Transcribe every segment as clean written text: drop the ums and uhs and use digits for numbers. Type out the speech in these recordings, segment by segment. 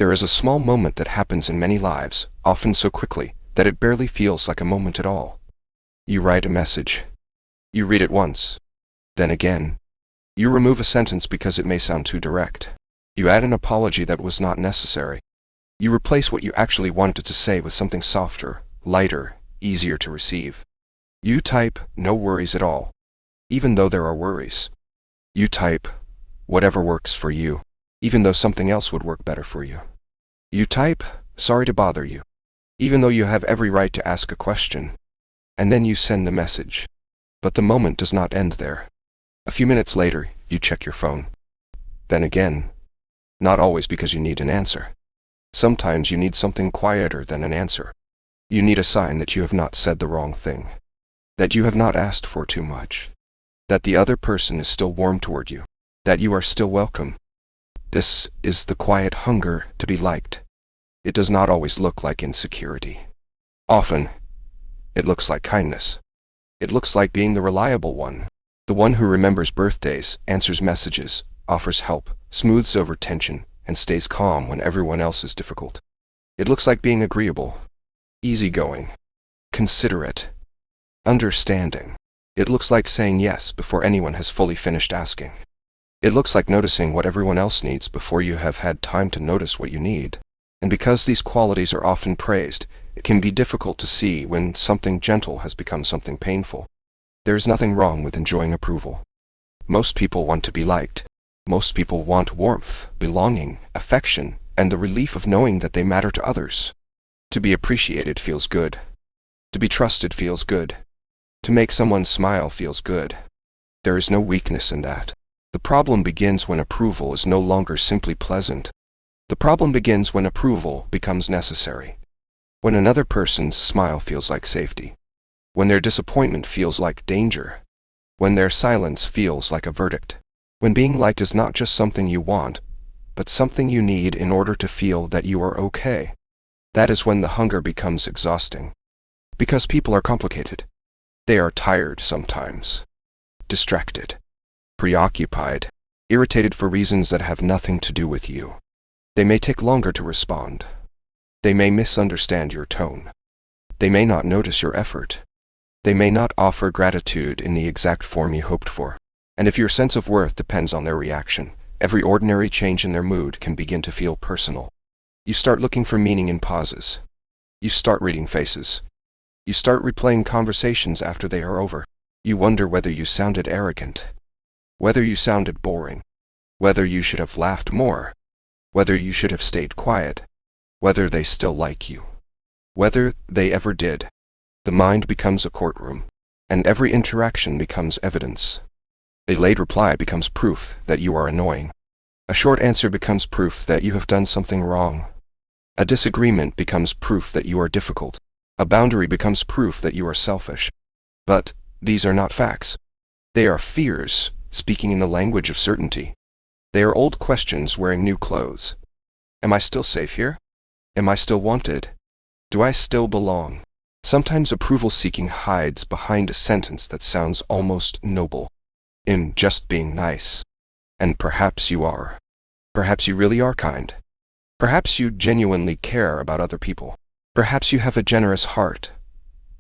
There is a small moment that happens in many lives, often so quickly, that it barely feels like a moment at all. You write a message. You read it once. Then again. You remove a sentence because it may sound too direct. You add an apology that was not necessary. You replace what you actually wanted to say with something softer, lighter, easier to receive. You type, "No worries at all," even though there are worries. You type, "Whatever works for you," even though something else would work better for you. You type, "Sorry to bother you," even though you have every right to ask a question. And then you send the message. But the moment does not end there. A few minutes later, you check your phone. Then again. Not always because you need an answer. Sometimes you need something quieter than an answer. You need a sign that you have not said the wrong thing. That you have not asked for too much. That the other person is still warm toward you. That you are still welcome. This is the quiet hunger to be liked. It does not always look like insecurity. Often, it looks like kindness. It looks like being the reliable one. The one who remembers birthdays, answers messages, offers help, smooths over tension, and stays calm when everyone else is difficult. It looks like being agreeable, easygoing, considerate, understanding. It looks like saying yes before anyone has fully finished asking. It looks like noticing what everyone else needs before you have had time to notice what you need. And because these qualities are often praised, it can be difficult to see when something gentle has become something painful. There is nothing wrong with enjoying approval. Most people want to be liked. Most people want warmth, belonging, affection, and the relief of knowing that they matter to others. To be appreciated feels good. To be trusted feels good. To make someone smile feels good. There is no weakness in that. The problem begins when approval is no longer simply pleasant. The problem begins when approval becomes necessary. When another person's smile feels like safety. When their disappointment feels like danger. When their silence feels like a verdict. When being liked is not just something you want, but something you need in order to feel that you are okay. That is when the hunger becomes exhausting. Because people are complicated. They are tired sometimes. Distracted. Preoccupied. Irritated for reasons that have nothing to do with you. They may take longer to respond. They may misunderstand your tone. They may not notice your effort. They may not offer gratitude in the exact form you hoped for. And if your sense of worth depends on their reaction, every ordinary change in their mood can begin to feel personal. You start looking for meaning in pauses. You start reading faces. You start replaying conversations after they are over. You wonder whether you sounded arrogant. Whether you sounded boring. Whether you should have laughed more. Whether you should have stayed quiet. Whether they still like you. Whether they ever did. The mind becomes a courtroom, and every interaction becomes evidence. A late reply becomes proof that you are annoying. A short answer becomes proof that you have done something wrong. A disagreement becomes proof that you are difficult. A boundary becomes proof that you are selfish. But these are not facts. They are fears, speaking in the language of certainty. They are old questions wearing new clothes. Am I still safe here? Am I still wanted? Do I still belong? Sometimes approval-seeking hides behind a sentence that sounds almost noble. In just being nice. And perhaps you are. Perhaps you really are kind. Perhaps you genuinely care about other people. Perhaps you have a generous heart,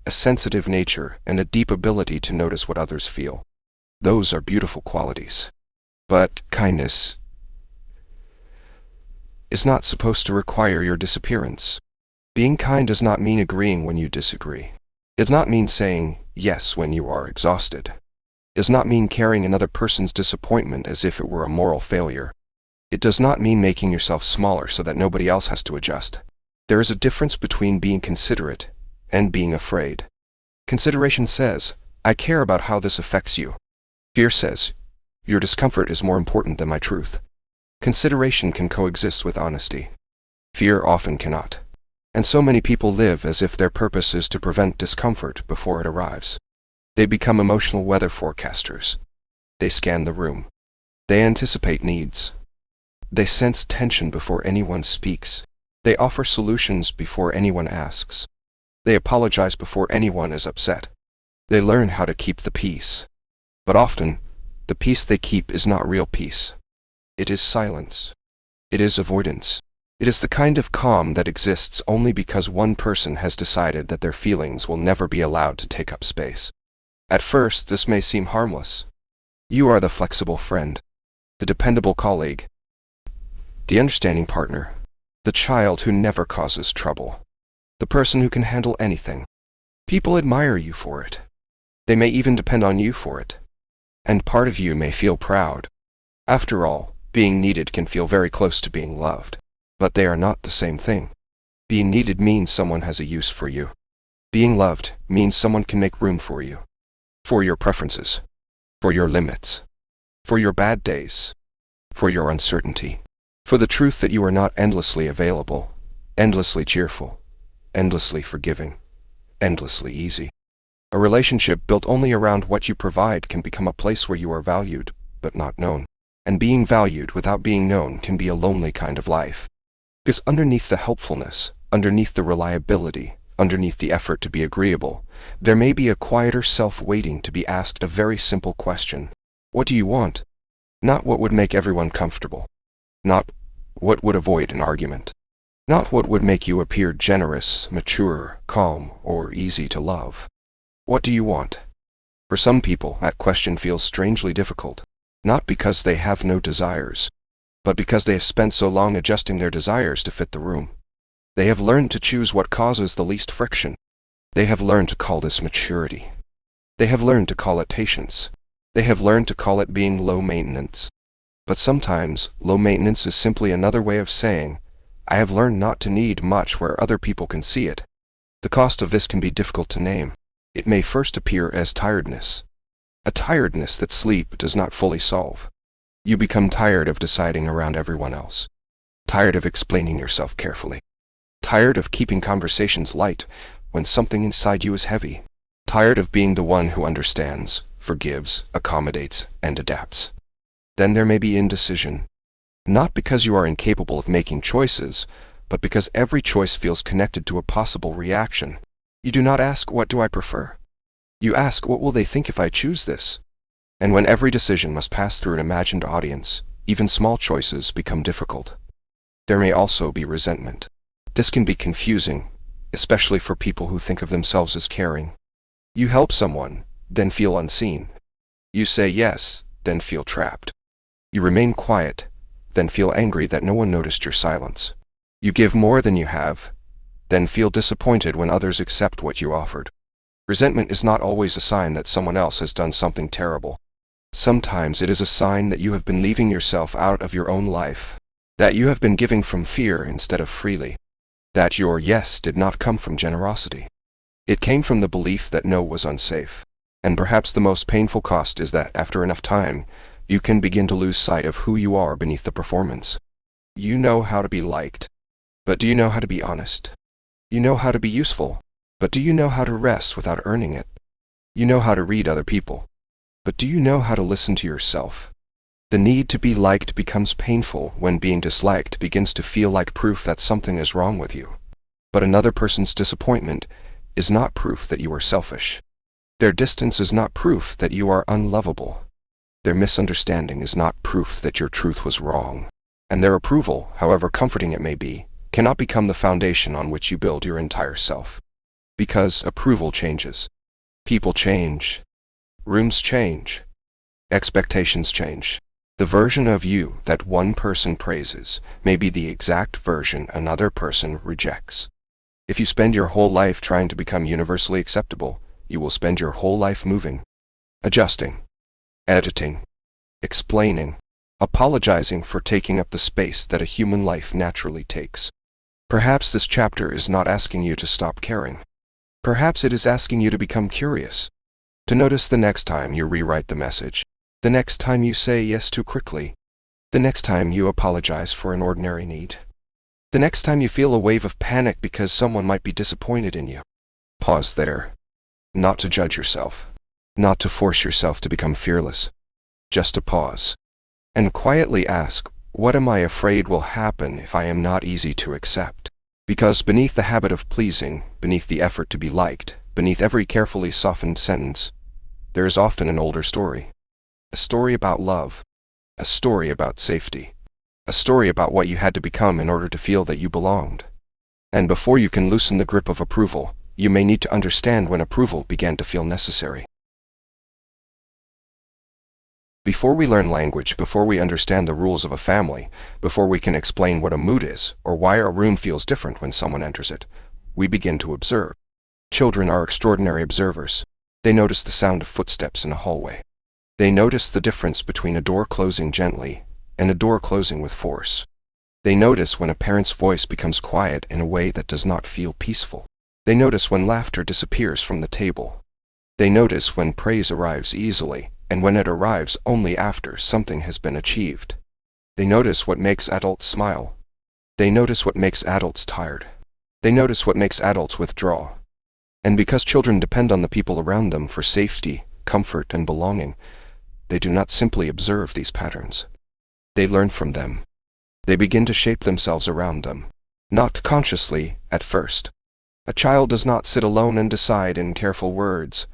a sensitive nature, and a deep ability to notice what others feel. Those are beautiful qualities. But kindness is not supposed to require your disappearance. Being kind does not mean agreeing when you disagree. It does not mean saying yes when you are exhausted. It does not mean carrying another person's disappointment as if it were a moral failure. It does not mean making yourself smaller so that nobody else has to adjust. There is a difference between being considerate and being afraid. Consideration says, I care about how this affects you. Fear says, your discomfort is more important than my truth. Consideration can coexist with honesty. Fear often cannot. And so many people live as if their purpose is to prevent discomfort before it arrives. They become emotional weather forecasters. They scan the room. They anticipate needs. They sense tension before anyone speaks. They offer solutions before anyone asks. They apologize before anyone is upset. They learn how to keep the peace. But often, the peace they keep is not real peace. It is silence. It is avoidance. It is the kind of calm that exists only because one person has decided that their feelings will never be allowed to take up space. At first, this may seem harmless. You are the flexible friend, the dependable colleague, the understanding partner, the child who never causes trouble, the person who can handle anything. People admire you for it. They may even depend on you for it. And part of you may feel proud. After all, being needed can feel very close to being loved. But they are not the same thing. Being needed means someone has a use for you. Being loved means someone can make room for you. For your preferences. For your limits. For your bad days. For your uncertainty. For the truth that you are not endlessly available, endlessly cheerful, endlessly forgiving, endlessly easy. A relationship built only around what you provide can become a place where you are valued, but not known. And being valued without being known can be a lonely kind of life. Because underneath the helpfulness, underneath the reliability, underneath the effort to be agreeable, there may be a quieter self waiting to be asked a very simple question. What do you want? Not what would make everyone comfortable. Not what would avoid an argument. Not what would make you appear generous, mature, calm, or easy to love. What do you want? For some people, that question feels strangely difficult, not because they have no desires, but because they have spent so long adjusting their desires to fit the room. They have learned to choose what causes the least friction. They have learned to call this maturity. They have learned to call it patience. They have learned to call it being low maintenance. But sometimes, low maintenance is simply another way of saying, I have learned not to need much where other people can see it. The cost of this can be difficult to name. It may first appear as tiredness. A tiredness that sleep does not fully solve. You become tired of deciding around everyone else. Tired of explaining yourself carefully. Tired of keeping conversations light when something inside you is heavy. Tired of being the one who understands, forgives, accommodates, and adapts. Then there may be indecision. Not because you are incapable of making choices, but because every choice feels connected to a possible reaction. You do not ask, what do I prefer? You ask, what will they think if I choose this? And when every decision must pass through an imagined audience, even small choices become difficult. There may also be resentment. This can be confusing, especially for people who think of themselves as caring. You help someone, then feel unseen. You say yes, then feel trapped. You remain quiet, then feel angry that no one noticed your silence. You give more than you have, then feel disappointed when others accept what you offered. Resentment is not always a sign that someone else has done something terrible. Sometimes it is a sign that you have been leaving yourself out of your own life, that you have been giving from fear instead of freely, that your yes did not come from generosity. It came from the belief that no was unsafe. And perhaps the most painful cost is that after enough time, you can begin to lose sight of who you are beneath the performance. You know how to be liked, but do you know how to be honest? You know how to be useful, but do you know how to rest without earning it? You know how to read other people, but do you know how to listen to yourself? The need to be liked becomes painful when being disliked begins to feel like proof that something is wrong with you. But another person's disappointment is not proof that you are selfish. Their distance is not proof that you are unlovable. Their misunderstanding is not proof that your truth was wrong. And their approval, however comforting it may be, cannot become the foundation on which you build your entire self. Because approval changes. People change. Rooms change. Expectations change. The version of you that one person praises may be the exact version another person rejects. If you spend your whole life trying to become universally acceptable, you will spend your whole life moving, adjusting, editing, explaining, apologizing for taking up the space that a human life naturally takes. Perhaps this chapter is not asking you to stop caring. Perhaps it is asking you to become curious, to notice the next time you rewrite the message, the next time you say yes too quickly, the next time you apologize for an ordinary need, the next time you feel a wave of panic because someone might be disappointed in you. Pause there. Not to judge yourself, not to force yourself to become fearless, just to pause and quietly ask, what am I afraid will happen if I am not easy to accept? Because beneath the habit of pleasing, beneath the effort to be liked, beneath every carefully softened sentence, there is often an older story. A story about love. A story about safety. A story about what you had to become in order to feel that you belonged. And before you can loosen the grip of approval, you may need to understand when approval began to feel necessary. Before we learn language, before we understand the rules of a family, before we can explain what a mood is, or why a room feels different when someone enters it, we begin to observe. Children are extraordinary observers. They notice the sound of footsteps in a hallway. They notice the difference between a door closing gently and a door closing with force. They notice when a parent's voice becomes quiet in a way that does not feel peaceful. They notice when laughter disappears from the table. They notice when praise arrives easily, and when it arrives only after something has been achieved. They notice what makes adults smile. They notice what makes adults tired. They notice what makes adults withdraw. And because children depend on the people around them for safety, comfort, and belonging, they do not simply observe these patterns. They learn from them. They begin to shape themselves around them. Not consciously, at first. A child does not sit alone and decide in careful words,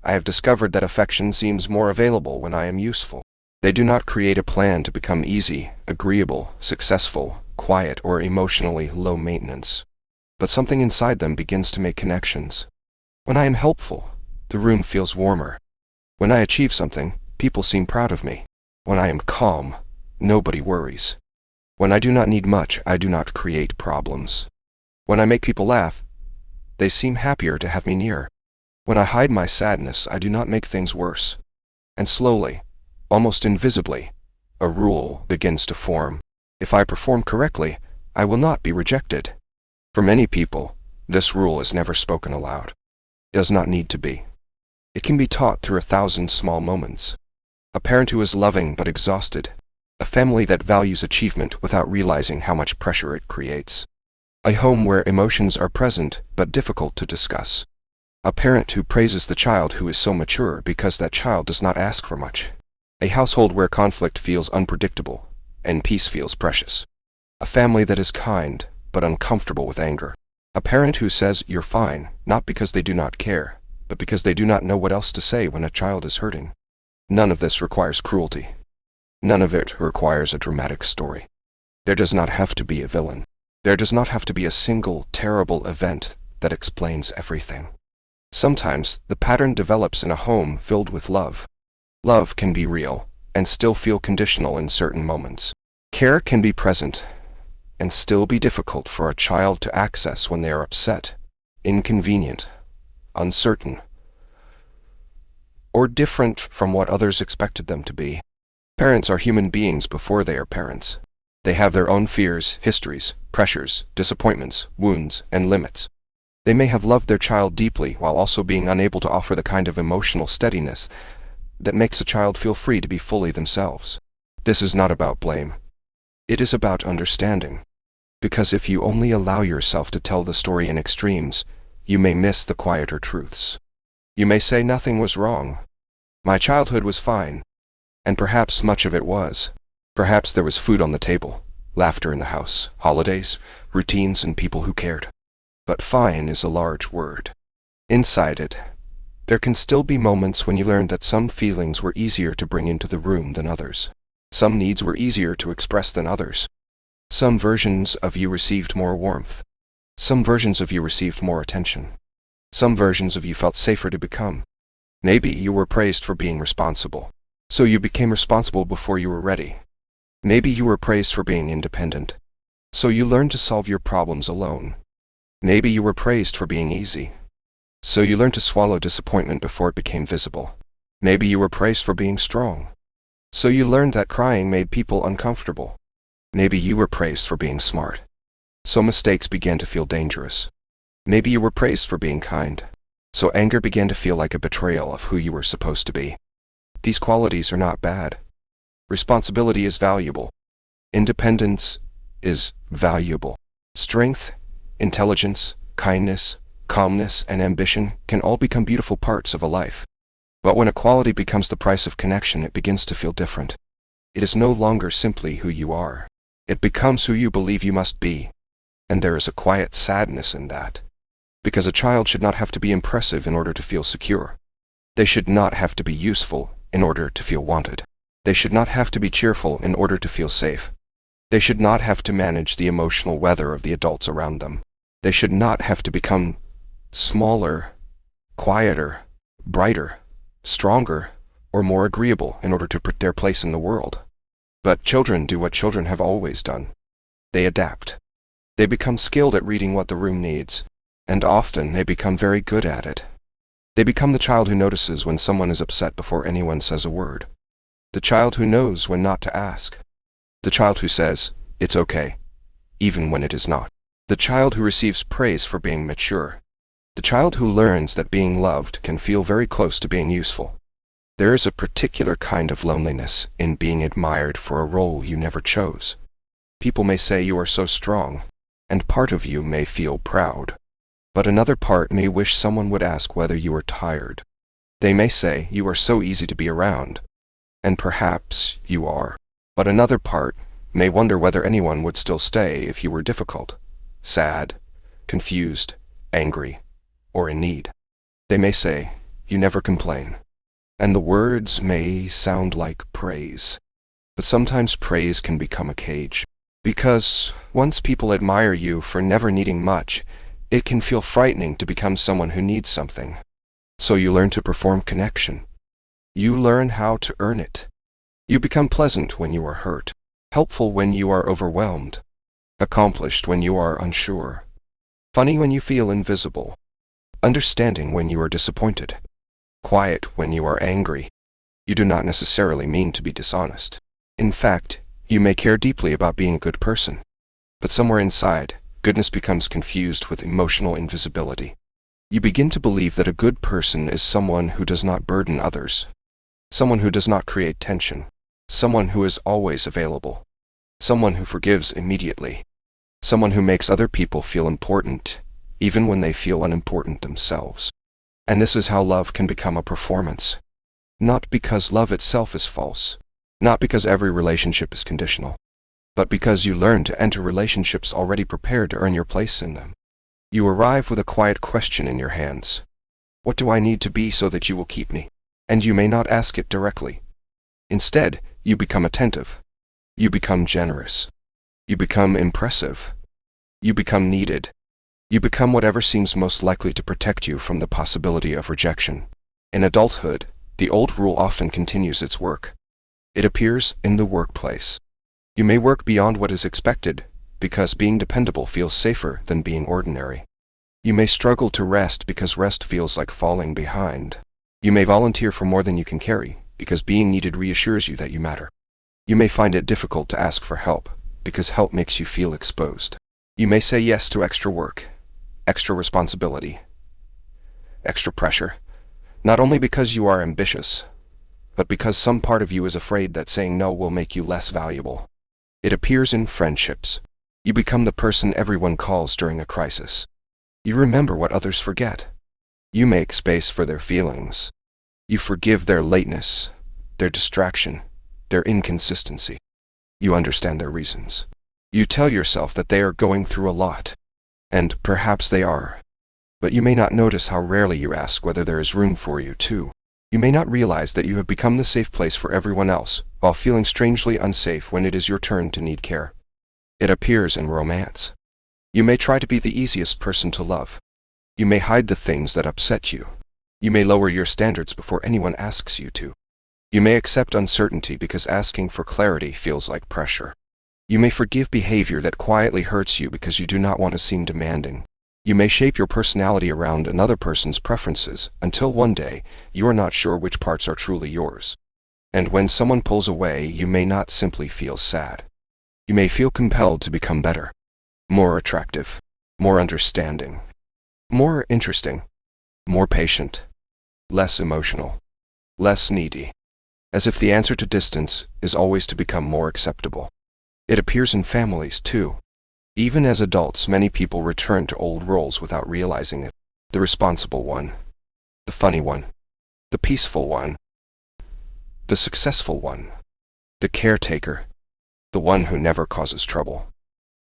"I have discovered that affection seems more available when I am useful." They do not create a plan to become easy, agreeable, successful, quiet, or emotionally low maintenance. But something inside them begins to make connections. When I am helpful, the room feels warmer. When I achieve something, people seem proud of me. When I am calm, nobody worries. When I do not need much, I do not create problems. When I make people laugh, they seem happier to have me near. When I hide my sadness, I do not make things worse. And slowly, almost invisibly, a rule begins to form. If I perform correctly, I will not be rejected. For many people, this rule is never spoken aloud. It does not need to be. It can be taught through 1,000 small moments. A parent who is loving but exhausted. A family that values achievement without realizing how much pressure it creates. A home where emotions are present but difficult to discuss. A parent who praises the child who is so mature because that child does not ask for much. A household where conflict feels unpredictable and peace feels precious. A family that is kind but uncomfortable with anger. A parent who says you're fine, not because they do not care, but because they do not know what else to say when a child is hurting. None of this requires cruelty. None of it requires a dramatic story. There does not have to be a villain. There does not have to be a single terrible event that explains everything. Sometimes the pattern develops in a home filled with love. Love can be real and still feel conditional in certain moments. Care can be present and still be difficult for a child to access when they are upset, inconvenient, uncertain, or different from what others expected them to be. Parents are human beings before they are parents. They have their own fears, histories, pressures, disappointments, wounds, and limits. They may have loved their child deeply while also being unable to offer the kind of emotional steadiness that makes a child feel free to be fully themselves. This is not about blame. It is about understanding. Because if you only allow yourself to tell the story in extremes, you may miss the quieter truths. You may say nothing was wrong. My childhood was fine. And perhaps much of it was. Perhaps there was food on the table, laughter in the house, holidays, routines, and people who cared. But fine is a large word. Inside it, there can still be moments when you learned that some feelings were easier to bring into the room than others. Some needs were easier to express than others. Some versions of you received more warmth. Some versions of you received more attention. Some versions of you felt safer to become. Maybe you were praised for being responsible, so you became responsible before you were ready. Maybe you were praised for being independent, so you learned to solve your problems alone. Maybe you were praised for being easy, so you learned to swallow disappointment before it became visible. Maybe you were praised for being strong, so you learned that crying made people uncomfortable. Maybe you were praised for being smart, so mistakes began to feel dangerous. Maybe you were praised for being kind, so anger began to feel like a betrayal of who you were supposed to be. These qualities are not bad. Responsibility is valuable. Independence is valuable. Strength, intelligence, kindness, calmness, and ambition can all become beautiful parts of a life. But when a quality becomes the price of connection, it begins to feel different. It is no longer simply who you are. It becomes who you believe you must be. And there is a quiet sadness in that. Because a child should not have to be impressive in order to feel secure. They should not have to be useful in order to feel wanted. They should not have to be cheerful in order to feel safe. They should not have to manage the emotional weather of the adults around them. They should not have to become smaller, quieter, brighter, stronger, or more agreeable in order to put their place in the world. But children do what children have always done. They adapt. They become skilled at reading what the room needs, and often they become very good at it. They become the child who notices when someone is upset before anyone says a word. The child who knows when not to ask. The child who says, "It's okay," even when it is not. The child who receives praise for being mature. The child who learns that being loved can feel very close to being useful. There is a particular kind of loneliness in being admired for a role you never chose. People may say you are so strong, and part of you may feel proud. But another part may wish someone would ask whether you are tired. They may say you are so easy to be around, and perhaps you are. But another part may wonder whether anyone would still stay if you were difficult, sad, confused, angry, or in need. They may say, "You never complain." And the words may sound like praise. But sometimes praise can become a cage. Because once people admire you for never needing much, it can feel frightening to become someone who needs something. So you learn to perform connection. You learn how to earn it. You become pleasant when you are hurt, helpful when you are overwhelmed, accomplished when you are unsure, funny when you feel invisible, understanding when you are disappointed, quiet when you are angry. You do not necessarily mean to be dishonest. In fact, you may care deeply about being a good person. But somewhere inside, goodness becomes confused with emotional invisibility. You begin to believe that a good person is someone who does not burden others, someone who does not create tension, someone who is always available, someone who forgives immediately, someone who makes other people feel important, even when they feel unimportant themselves. And this is how love can become a performance. Not because love itself is false, not because every relationship is conditional, but because you learn to enter relationships already prepared to earn your place in them. You arrive with a quiet question in your hands. What do I need to be so that you will keep me? And you may not ask it directly. Instead, you become attentive. You become generous. You become impressive. You become needed. You become whatever seems most likely to protect you from the possibility of rejection. In adulthood, the old rule often continues its work. It appears in the workplace. You may work beyond what is expected, because being dependable feels safer than being ordinary. You may struggle to rest because rest feels like falling behind. You may volunteer for more than you can carry, because being needed reassures you that you matter. You may find it difficult to ask for help, because help makes you feel exposed. You may say yes to extra work, extra responsibility, extra pressure, not only because you are ambitious, but because some part of you is afraid that saying no will make you less valuable. It appears in friendships. You become the person everyone calls during a crisis. You remember what others forget. You make space for their feelings. You forgive their lateness, their distraction, their inconsistency. You understand their reasons. You tell yourself that they are going through a lot, and perhaps they are. But you may not notice how rarely you ask whether there is room for you too. You may not realize that you have become the safe place for everyone else, while feeling strangely unsafe when it is your turn to need care. It appears in romance. You may try to be the easiest person to love. You may hide the things that upset you. You may lower your standards before anyone asks you to. You may accept uncertainty because asking for clarity feels like pressure. You may forgive behavior that quietly hurts you because you do not want to seem demanding. You may shape your personality around another person's preferences until one day you are not sure which parts are truly yours. And when someone pulls away, you may not simply feel sad. You may feel compelled to become better, more attractive, more understanding, more interesting, more patient, less emotional, less needy, as if the answer to distance is always to become more acceptable. It appears in families, too. Even as adults, many people return to old roles without realizing it. The responsible one, the funny one, the peaceful one, the successful one, the caretaker, the one who never causes trouble,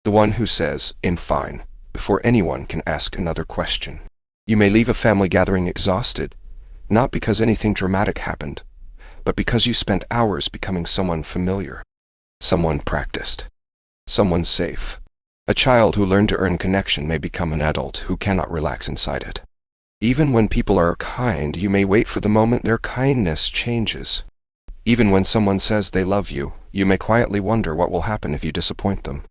the one who says, "I'm fine," before anyone can ask another question. You may leave a family gathering exhausted, not because anything dramatic happened, but because you spent hours becoming someone familiar, someone practiced, someone's safe. A child who learned to earn connection may become an adult who cannot relax inside it. Even when people are kind, you may wait for the moment their kindness changes. Even when someone says they love you, you may quietly wonder what will happen if you disappoint them.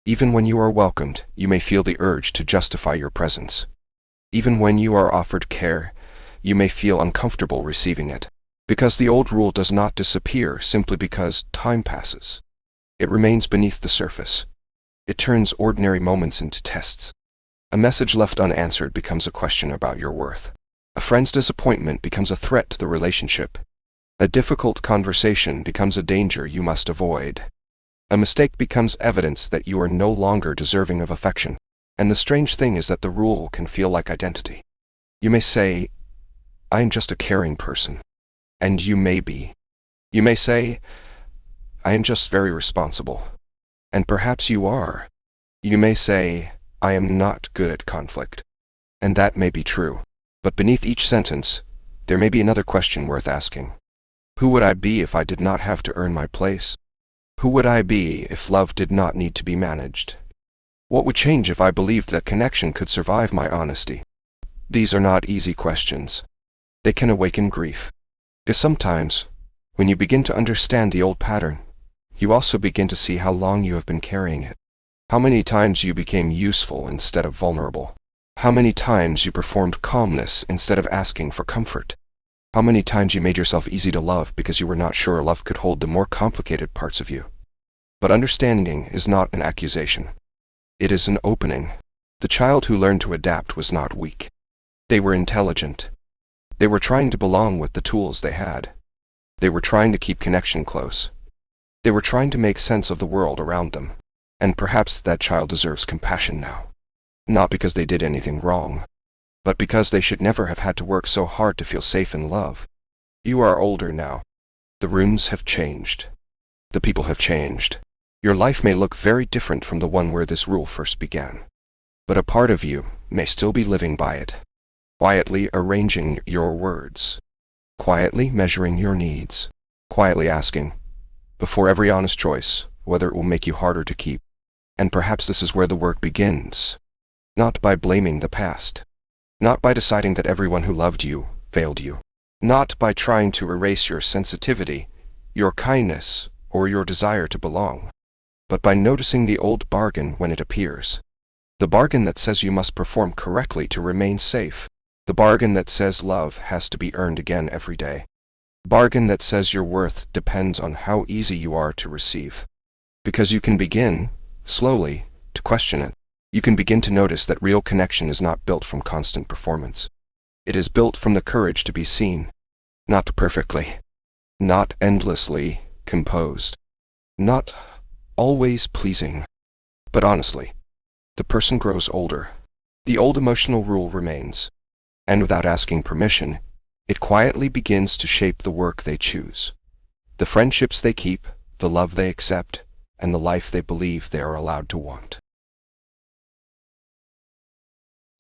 Even when you are welcomed, you may feel the urge to justify your presence. Even when you are offered care, you may feel uncomfortable receiving it, because the old rule does not disappear simply because time passes. It remains beneath the surface. It turns ordinary moments into tests. A message left unanswered becomes a question about your worth. A friend's disappointment becomes a threat to the relationship. A difficult conversation becomes a danger you must avoid. A mistake becomes evidence that you are no longer deserving of affection. And the strange thing is that the rule can feel like identity. You may say, "I am just a caring person." And you may be. You may say, "I am just very responsible." And perhaps you are. You may say, "I am not good at conflict." And that may be true. But beneath each sentence, there may be another question worth asking. Who would I be if I did not have to earn my place? Who would I be if love did not need to be managed? What would change if I believed that connection could survive my honesty? These are not easy questions. They can awaken grief. Because sometimes, when you begin to understand the old pattern, you also begin to see how long you have been carrying it. How many times you became useful instead of vulnerable. How many times you performed calmness instead of asking for comfort. How many times you made yourself easy to love because you were not sure love could hold the more complicated parts of you. But understanding is not an accusation. It is an opening. The child who learned to adapt was not weak. They were intelligent. They were trying to belong with the tools they had. They were trying to keep connection close. They were trying to make sense of the world around them. And perhaps that child deserves compassion now. Not because they did anything wrong, but because they should never have had to work so hard to feel safe in love. You are older now. The rooms have changed. The people have changed. Your life may look very different from the one where this rule first began. But a part of you may still be living by it. Quietly arranging your words. Quietly measuring your needs. Quietly asking, before every honest choice, whether it will make you harder to keep. And perhaps this is where the work begins. Not by blaming the past. Not by deciding that everyone who loved you failed you. Not by trying to erase your sensitivity, your kindness, or your desire to belong. But by noticing the old bargain when it appears. The bargain that says you must perform correctly to remain safe. The bargain that says love has to be earned again every day. The bargain that says your worth depends on how easy you are to receive. Because you can begin, slowly, to question it. You can begin to notice that real connection is not built from constant performance. It is built from the courage to be seen. Not perfectly. Not endlessly composed. Not always pleasing. But honestly, the person grows older. The old emotional rule remains. And without asking permission, it quietly begins to shape the work they choose. The friendships they keep, the love they accept, and the life they believe they are allowed to want.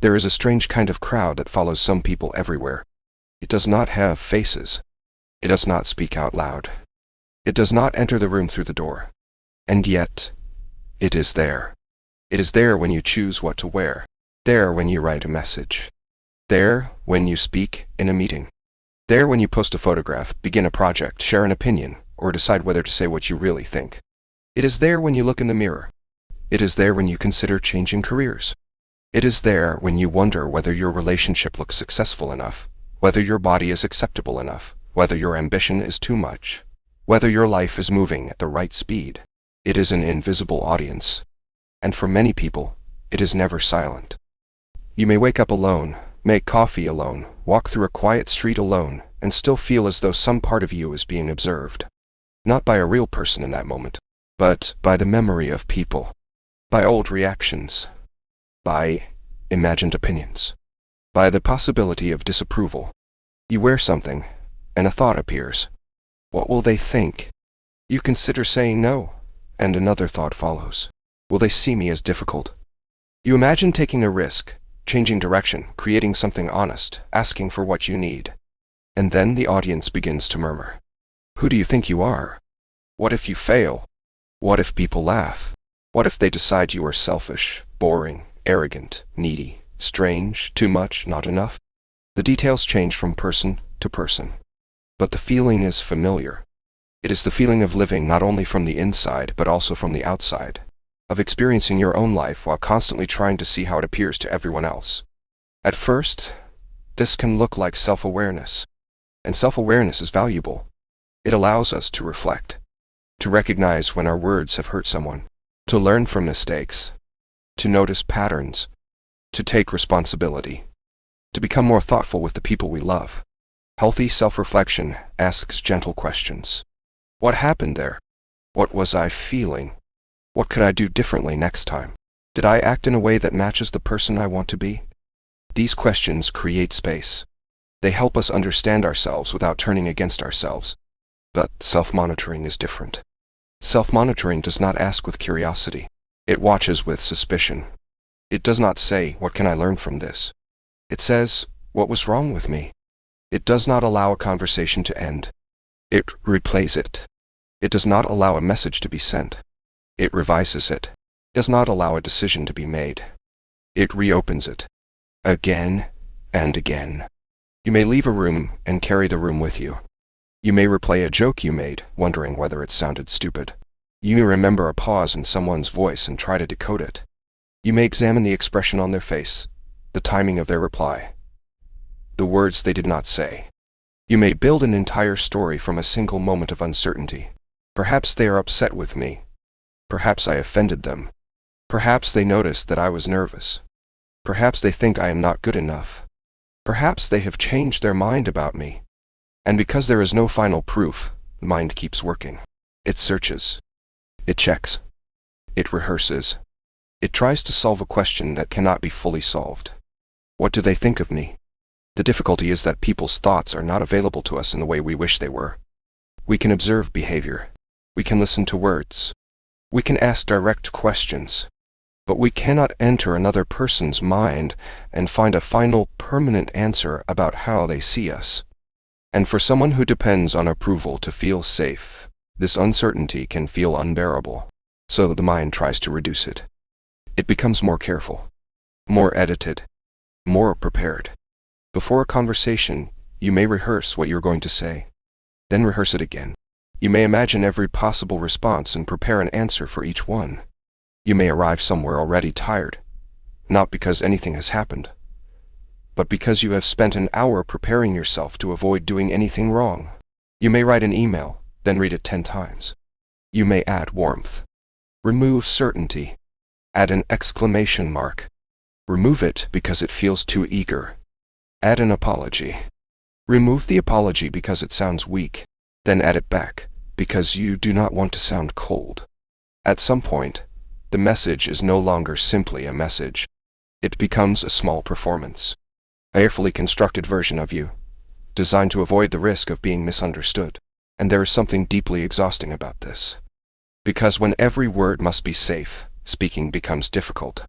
There is a strange kind of crowd that follows some people everywhere. It does not have faces. It does not speak out loud. It does not enter the room through the door. And yet, it is there. It is there when you choose what to wear. There when you write a message. There when you speak in a meeting. There when you post a photograph, begin a project, share an opinion, or decide whether to say what you really think. It is there when you look in the mirror. It is there when you consider changing careers. It is there when you wonder whether your relationship looks successful enough, whether your body is acceptable enough, whether your ambition is too much, whether your life is moving at the right speed. It is an invisible audience. And for many people, it is never silent. You may wake up alone, make coffee alone, walk through a quiet street alone, and still feel as though some part of you is being observed. Not by a real person in that moment, but by the memory of people, by old reactions, by imagined opinions, by the possibility of disapproval. You wear something, and a thought appears. What will they think? You consider saying no, and another thought follows. Will they see me as difficult? You imagine taking a risk, changing direction, creating something honest, asking for what you need. And then the audience begins to murmur. Who do you think you are? What if you fail? What if people laugh? What if they decide you are selfish, boring, arrogant, needy, strange, too much, not enough? The details change from person to person. But the feeling is familiar. It is the feeling of living not only from the inside but also from the outside, of experiencing your own life while constantly trying to see how it appears to everyone else. At first, this can look like self-awareness, and self-awareness is valuable. It allows us to reflect, to recognize when our words have hurt someone, to learn from mistakes, to notice patterns, to take responsibility, to become more thoughtful with the people we love. Healthy self-reflection asks gentle questions. What happened there? What was I feeling? What could I do differently next time? Did I act in a way that matches the person I want to be? These questions create space. They help us understand ourselves without turning against ourselves. But self-monitoring is different. Self-monitoring does not ask with curiosity. It watches with suspicion. It does not say, "What can I learn from this?" It says, "What was wrong with me?" It does not allow a conversation to end. It replays it. It does not allow a message to be sent. It revises it. It does not allow a decision to be made. It reopens it. Again and again. You may leave a room and carry the room with you. You may replay a joke you made, wondering whether it sounded stupid. You may remember a pause in someone's voice and try to decode it. You may examine the expression on their face, the timing of their reply, the words they did not say. You may build an entire story from a single moment of uncertainty. Perhaps they are upset with me. Perhaps I offended them. Perhaps they noticed that I was nervous. Perhaps they think I am not good enough. Perhaps they have changed their mind about me. And because there is no final proof, the mind keeps working. It searches. It checks. It rehearses. It tries to solve a question that cannot be fully solved. What do they think of me? The difficulty is that people's thoughts are not available to us in the way we wish they were. We can observe behavior. We can listen to words. We can ask direct questions. But we cannot enter another person's mind and find a final, permanent answer about how they see us. And for someone who depends on approval to feel safe, this uncertainty can feel unbearable. So the mind tries to reduce it. It becomes more careful, more edited, more prepared. Before a conversation, you may rehearse what you're going to say. Then rehearse it again. You may imagine every possible response and prepare an answer for each one. You may arrive somewhere already tired, not because anything has happened, but because you have spent an hour preparing yourself to avoid doing anything wrong. You may write an email, then read it 10 times. You may add warmth. Remove certainty. Add an exclamation mark. Remove it because it feels too eager. Add an apology. Remove the apology because it sounds weak. Then add it back, because you do not want to sound cold. At some point, the message is no longer simply a message. It becomes a small performance. A carefully constructed version of you, designed to avoid the risk of being misunderstood. And there is something deeply exhausting about this. Because when every word must be safe, speaking becomes difficult.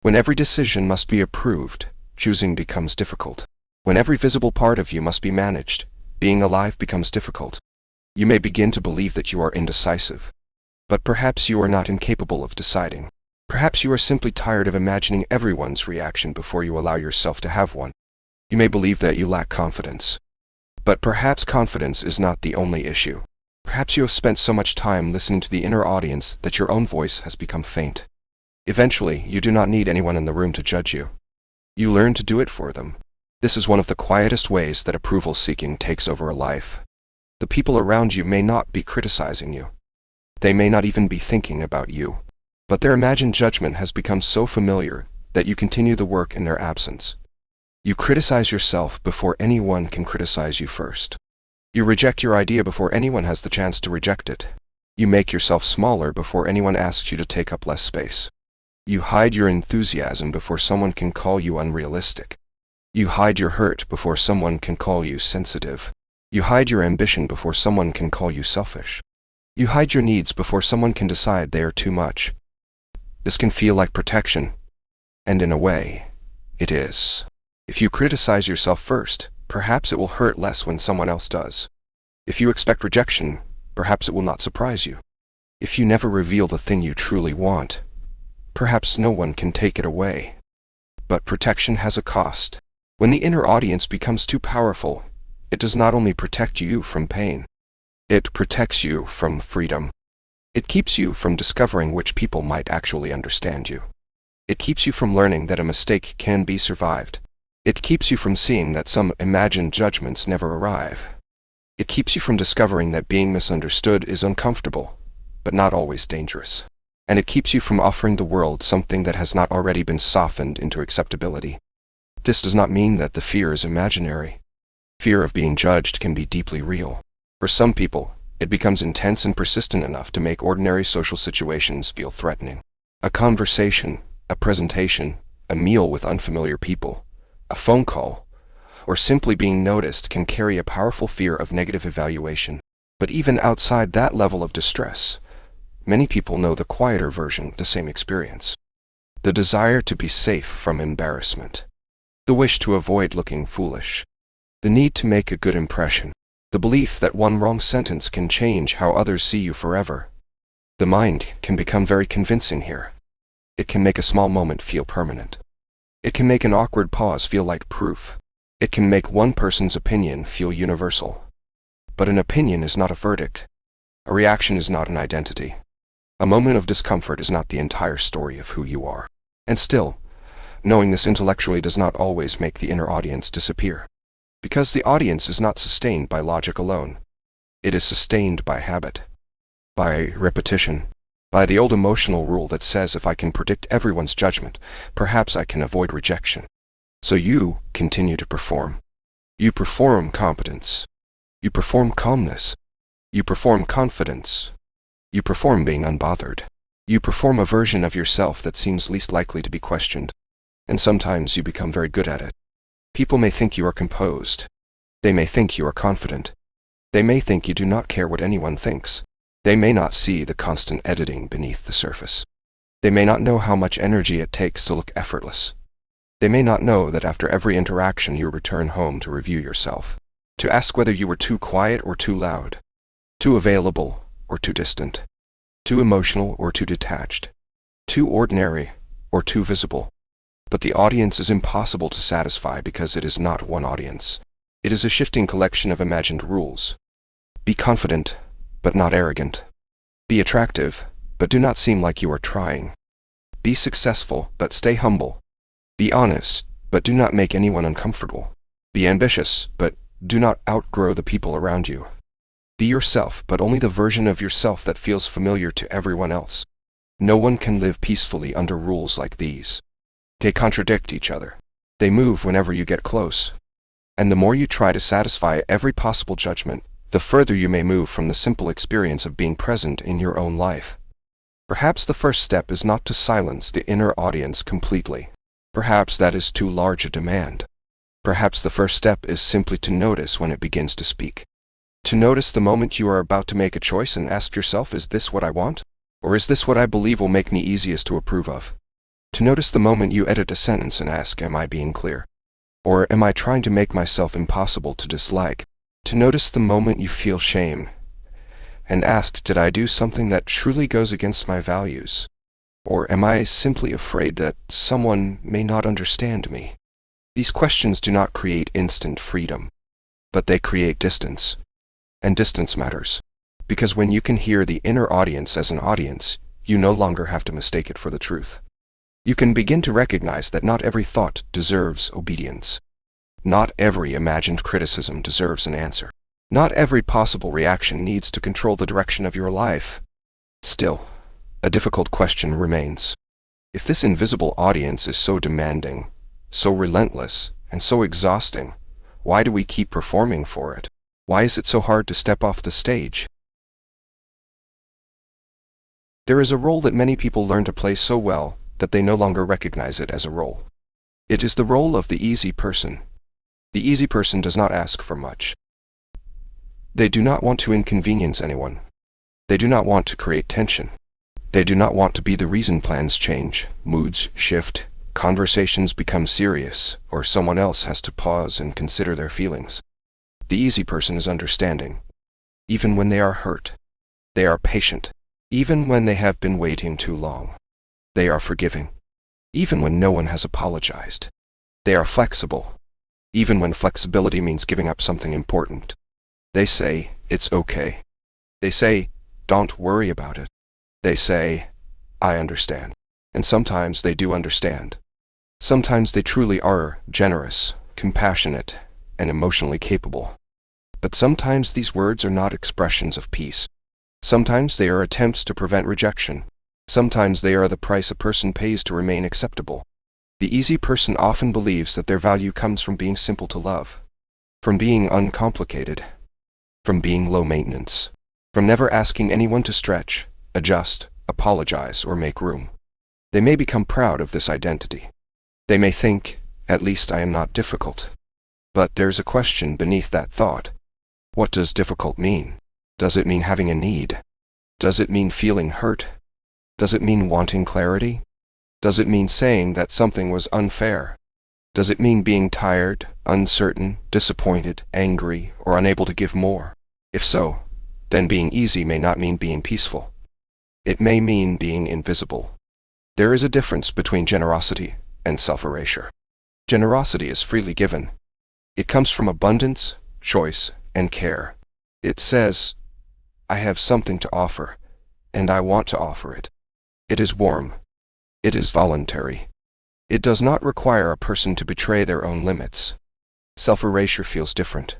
When every decision must be approved, choosing becomes difficult. When every visible part of you must be managed, being alive becomes difficult. You may begin to believe that you are indecisive. But perhaps you are not incapable of deciding. Perhaps you are simply tired of imagining everyone's reaction before you allow yourself to have one. You may believe that you lack confidence. But perhaps confidence is not the only issue. Perhaps you have spent so much time listening to the inner audience that your own voice has become faint. Eventually, you do not need anyone in the room to judge you. You learn to do it for them. This is one of the quietest ways that approval-seeking takes over a life. The people around you may not be criticizing you. They may not even be thinking about you. But their imagined judgment has become so familiar that you continue the work in their absence. You criticize yourself before anyone can criticize you first. You reject your idea before anyone has the chance to reject it. You make yourself smaller before anyone asks you to take up less space. You hide your enthusiasm before someone can call you unrealistic. You hide your hurt before someone can call you sensitive. You hide your ambition before someone can call you selfish. You hide your needs before someone can decide they are too much. This can feel like protection, and in a way, it is. If you criticize yourself first, perhaps it will hurt less when someone else does. If you expect rejection, perhaps it will not surprise you. If you never reveal the thing you truly want, perhaps no one can take it away. But protection has a cost. When the inner audience becomes too powerful, it does not only protect you from pain, it protects you from freedom. It keeps you from discovering which people might actually understand you. It keeps you from learning that a mistake can be survived. It keeps you from seeing that some imagined judgments never arrive. It keeps you from discovering that being misunderstood is uncomfortable, but not always dangerous. And it keeps you from offering the world something that has not already been softened into acceptability. This does not mean that the fear is imaginary. Fear of being judged can be deeply real. For some people, it becomes intense and persistent enough to make ordinary social situations feel threatening. A conversation, a presentation, a meal with unfamiliar people, a phone call, or simply being noticed can carry a powerful fear of negative evaluation. But even outside that level of distress, many people know the quieter version of the same experience. The desire to be safe from embarrassment. The wish to avoid looking foolish. The need to make a good impression. The belief that one wrong sentence can change how others see you forever. The mind can become very convincing here. It can make a small moment feel permanent. It can make an awkward pause feel like proof. It can make one person's opinion feel universal. But an opinion is not a verdict. A reaction is not an identity. A moment of discomfort is not the entire story of who you are. And still, knowing this intellectually does not always make the inner audience disappear. Because the audience is not sustained by logic alone. It is sustained by habit, by repetition, by the old emotional rule that says if I can predict everyone's judgment, perhaps I can avoid rejection. So you continue to perform. You perform competence. You perform calmness. You perform confidence. You perform being unbothered. You perform a version of yourself that seems least likely to be questioned. And sometimes you become very good at it. People may think you are composed. They may think you are confident. They may think you do not care what anyone thinks. They may not see the constant editing beneath the surface. They may not know how much energy it takes to look effortless. They may not know that after every interaction you return home to review yourself, to ask whether you were too quiet or too loud, too available or too distant, too emotional or too detached, too ordinary or too visible. But the audience is impossible to satisfy because it is not one audience. It is a shifting collection of imagined rules. Be confident, but not arrogant. Be attractive, but do not seem like you are trying. Be successful, but stay humble. Be honest, but do not make anyone uncomfortable. Be ambitious, but do not outgrow the people around you. Be yourself, but only the version of yourself that feels familiar to everyone else. No one can live peacefully under rules like these. They contradict each other. They move whenever you get close. And the more you try to satisfy every possible judgment, the further you may move from the simple experience of being present in your own life. Perhaps the first step is not to silence the inner audience completely. Perhaps that is too large a demand. Perhaps the first step is simply to notice when it begins to speak. To notice the moment you are about to make a choice and ask yourself, is this what I want? Or is this what I believe will make me easiest to approve of? To notice the moment you edit a sentence and ask, am I being clear? Or am I trying to make myself impossible to dislike? To notice the moment you feel shame and ask, did I do something that truly goes against my values? Or am I simply afraid that someone may not understand me? These questions do not create instant freedom, but they create distance. And distance matters, because when you can hear the inner audience as an audience, you no longer have to mistake it for the truth. You can begin to recognize that not every thought deserves obedience. Not every imagined criticism deserves an answer. Not every possible reaction needs to control the direction of your life. Still, a difficult question remains. If this invisible audience is so demanding, so relentless, and so exhausting, why do we keep performing for it? Why is it so hard to step off the stage? There is a role that many people learn to play so well that they no longer recognize it as a role. It is the role of the easy person. The easy person does not ask for much. They do not want to inconvenience anyone. They do not want to create tension. They do not want to be the reason plans change, moods shift, conversations become serious, or someone else has to pause and consider their feelings. The easy person is understanding. Even when they are hurt, they are patient. Even when they have been waiting too long. They are forgiving. Even when no one has apologized. They are flexible. Even when flexibility means giving up something important. They say, it's okay. They say, don't worry about it. They say, I understand. And sometimes they do understand. Sometimes they truly are generous, compassionate, and emotionally capable. But sometimes these words are not expressions of peace. Sometimes they are attempts to prevent rejection. Sometimes they are the price a person pays to remain acceptable. The easy person often believes that their value comes from being simple to love, from being uncomplicated, from being low maintenance, from never asking anyone to stretch, adjust, apologize, or make room. They may become proud of this identity. They may think, at least I am not difficult. But there's a question beneath that thought. What does difficult mean? Does it mean having a need? Does it mean feeling hurt? Does it mean wanting clarity? Does it mean saying that something was unfair? Does it mean being tired, uncertain, disappointed, angry, or unable to give more? If so, then being easy may not mean being peaceful. It may mean being invisible. There is a difference between generosity and self-erasure. Generosity is freely given. It comes from abundance, choice, and care. It says, I have something to offer, and I want to offer it. It is warm. It is voluntary. It does not require a person to betray their own limits. Self-erasure feels different.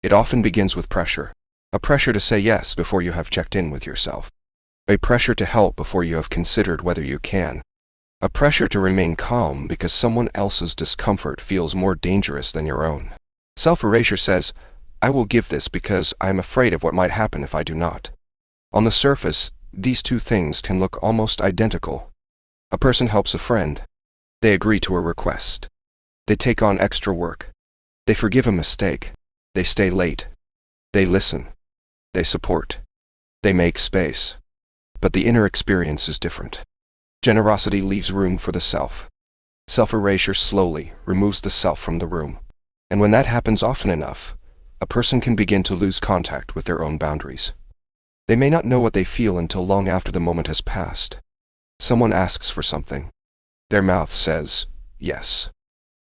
It often begins with pressure. A pressure to say yes before you have checked in with yourself. A pressure to help before you have considered whether you can. A pressure to remain calm because someone else's discomfort feels more dangerous than your own. Self-erasure says, I will give this because I am afraid of what might happen if I do not. On the surface, these two things can look almost identical. A person helps a friend. They agree to a request. They take on extra work. They forgive a mistake. They stay late. They listen. They support. They make space. But the inner experience is different. Generosity leaves room for the self. Self-erasure slowly removes the self from the room. And when that happens often enough, a person can begin to lose contact with their own boundaries. They may not know what they feel until long after the moment has passed. Someone asks for something. Their mouth says, yes.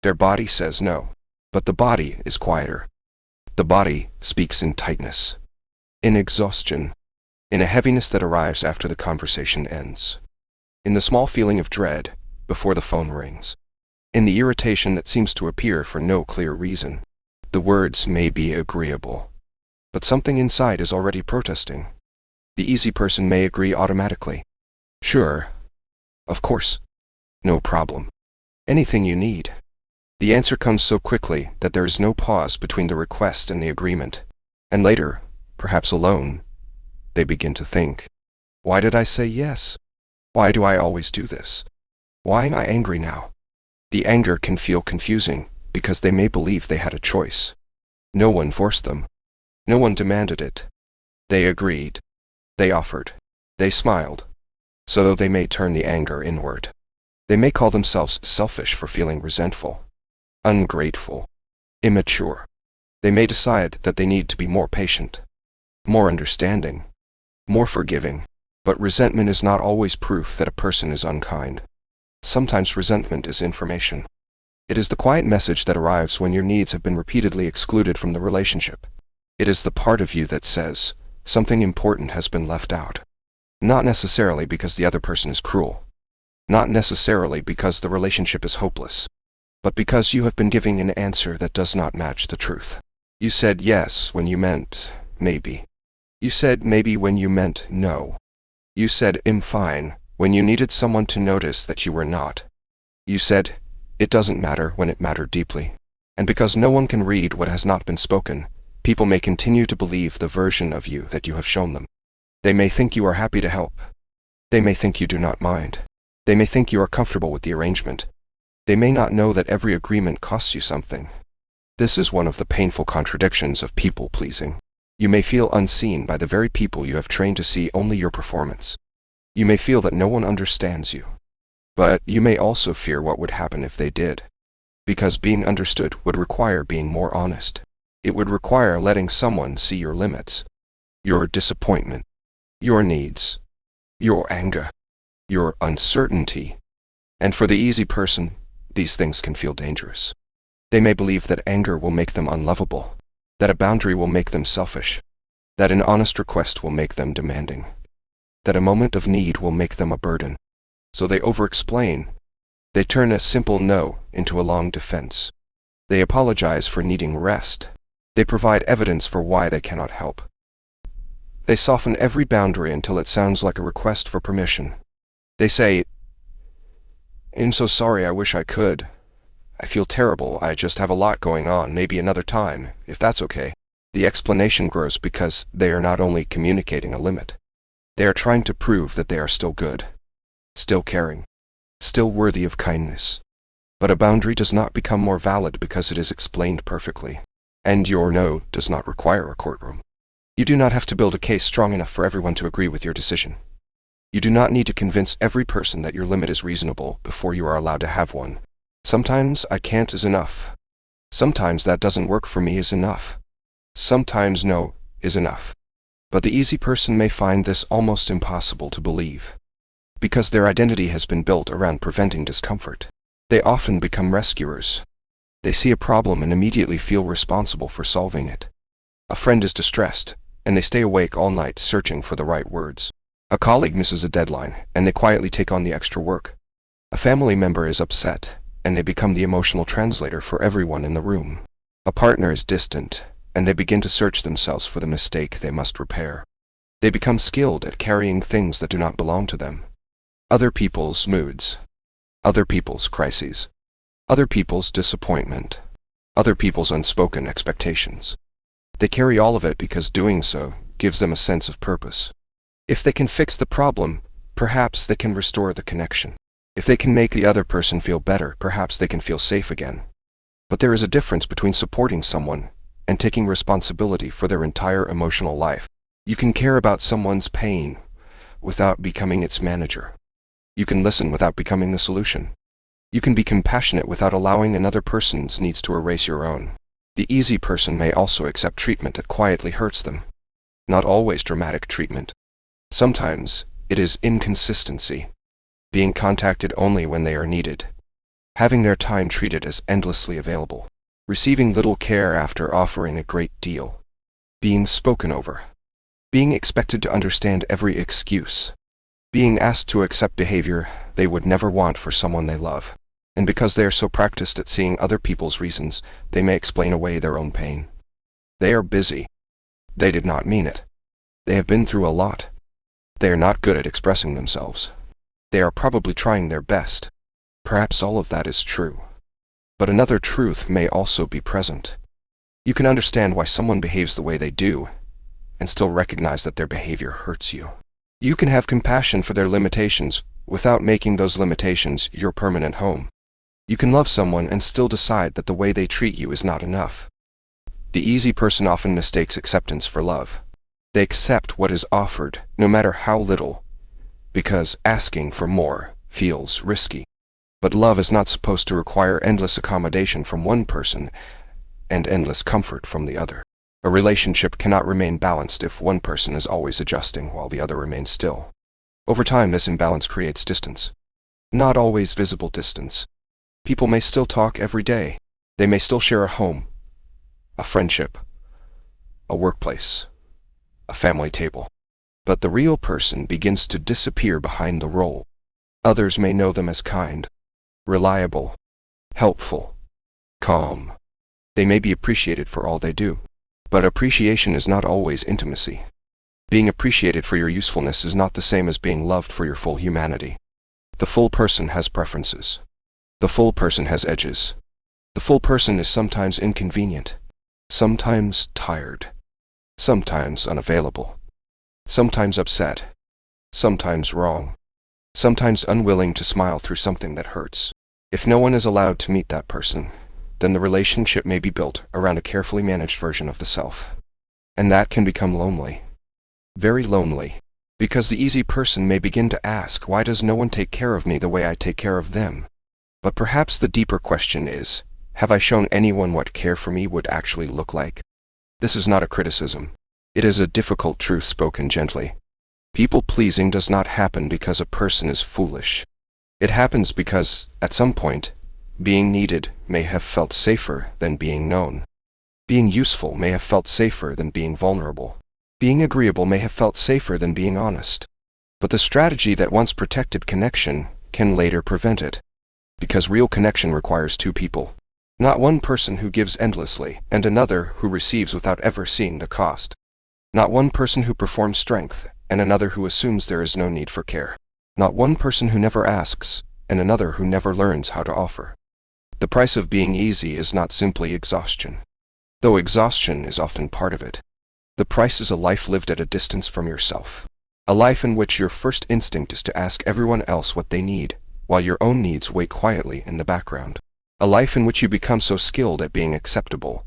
Their body says no. But the body is quieter. The body speaks in tightness, in exhaustion, in a heaviness that arrives after the conversation ends, in the small feeling of dread before the phone rings, in the irritation that seems to appear for no clear reason. The words may be agreeable, but something inside is already protesting. The easy person may agree automatically. Sure. Of course. No problem. Anything you need. The answer comes so quickly that there is no pause between the request and the agreement. And later, perhaps alone, they begin to think, why did I say yes? Why do I always do this? Why am I angry now? The anger can feel confusing because they may believe they had a choice. No one forced them. No one demanded it. They agreed. They offered. They smiled. So they may turn the anger inward. They may call themselves selfish for feeling resentful, ungrateful, immature. They may decide that they need to be more patient, more understanding, more forgiving. But resentment is not always proof that a person is unkind. Sometimes resentment is information. It is the quiet message that arrives when your needs have been repeatedly excluded from the relationship. It is the part of you that says, something important has been left out. Not necessarily because the other person is cruel. Not necessarily because the relationship is hopeless. But because you have been giving an answer that does not match the truth. You said yes when you meant maybe. You said maybe when you meant no. You said I'm fine when you needed someone to notice that you were not. You said it doesn't matter when it mattered deeply. And because no one can read what has not been spoken, people may continue to believe the version of you that you have shown them. They may think you are happy to help. They may think you do not mind. They may think you are comfortable with the arrangement. They may not know that every agreement costs you something. This is one of the painful contradictions of people-pleasing. You may feel unseen by the very people you have trained to see only your performance. You may feel that no one understands you. But you may also fear what would happen if they did. Because being understood would require being more honest. It would require letting someone see your limits, your disappointment, your needs, your anger, your uncertainty. And for the easy person, these things can feel dangerous. They may believe that anger will make them unlovable, that a boundary will make them selfish, that an honest request will make them demanding, that a moment of need will make them a burden. So they over-explain. They turn a simple no into a long defense. They apologize for needing rest. They provide evidence for why they cannot help. They soften every boundary until it sounds like a request for permission. They say, "I'm so sorry, I wish I could. I feel terrible, I just have a lot going on, maybe another time, if that's okay." The explanation grows because they are not only communicating a limit. They are trying to prove that they are still good, still caring, still worthy of kindness. But a boundary does not become more valid because it is explained perfectly. And your no does not require a courtroom. You do not have to build a case strong enough for everyone to agree with your decision. You do not need to convince every person that your limit is reasonable before you are allowed to have one. Sometimes "I can't" is enough. Sometimes "that doesn't work for me" is enough. Sometimes no is enough. But the easy person may find this almost impossible to believe. Because their identity has been built around preventing discomfort, they often become rescuers. They see a problem and immediately feel responsible for solving it. A friend is distressed, and they stay awake all night searching for the right words. A colleague misses a deadline, and they quietly take on the extra work. A family member is upset, and they become the emotional translator for everyone in the room. A partner is distant, and they begin to search themselves for the mistake they must repair. They become skilled at carrying things that do not belong to them. Other people's moods, other people's crises, other people's disappointment, other people's unspoken expectations. They carry all of it because doing so gives them a sense of purpose. If they can fix the problem, perhaps they can restore the connection. If they can make the other person feel better, perhaps they can feel safe again. But there is a difference between supporting someone and taking responsibility for their entire emotional life. You can care about someone's pain without becoming its manager. You can listen without becoming the solution. You can be compassionate without allowing another person's needs to erase your own. The easy person may also accept treatment that quietly hurts them. Not always dramatic treatment. Sometimes it is inconsistency. Being contacted only when they are needed. Having their time treated as endlessly available. Receiving little care after offering a great deal. Being spoken over. Being expected to understand every excuse. Being asked to accept behavior they would never want for someone they love. And because they are so practiced at seeing other people's reasons, they may explain away their own pain. They are busy. They did not mean it. They have been through a lot. They are not good at expressing themselves. They are probably trying their best. Perhaps all of that is true. But another truth may also be present. You can understand why someone behaves the way they do, and still recognize that their behavior hurts you. You can have compassion for their limitations without making those limitations your permanent home. You can love someone and still decide that the way they treat you is not enough. The easy person often mistakes acceptance for love. They accept what is offered, no matter how little, because asking for more feels risky. But love is not supposed to require endless accommodation from one person and endless comfort from the other. A relationship cannot remain balanced if one person is always adjusting while the other remains still. Over time, this imbalance creates distance. Not always visible distance. People may still talk every day. They may still share a home, a friendship, a workplace, a family table. But the real person begins to disappear behind the role. Others may know them as kind, reliable, helpful, calm. They may be appreciated for all they do. But appreciation is not always intimacy. Being appreciated for your usefulness is not the same as being loved for your full humanity. The full person has preferences. The full person has edges. The full person is sometimes inconvenient, sometimes tired, sometimes unavailable, sometimes upset, sometimes wrong, sometimes unwilling to smile through something that hurts. If no one is allowed to meet that person, then the relationship may be built around a carefully managed version of the self. And that can become lonely. Very lonely. Because the easy person may begin to ask, why does no one take care of me the way I take care of them? But perhaps the deeper question is, have I shown anyone what care for me would actually look like? This is not a criticism. It is a difficult truth spoken gently. People-pleasing does not happen because a person is foolish. It happens because, at some point, being needed may have felt safer than being known. Being useful may have felt safer than being vulnerable. Being agreeable may have felt safer than being honest. But the strategy that once protected connection can later prevent it. Because real connection requires two people. Not one person who gives endlessly and another who receives without ever seeing the cost. Not one person who performs strength and another who assumes there is no need for care. Not one person who never asks and another who never learns how to offer. The price of being easy is not simply exhaustion, though exhaustion is often part of it. The price is a life lived at a distance from yourself. A life in which your first instinct is to ask everyone else what they need, while your own needs wait quietly in the background. A life in which you become so skilled at being acceptable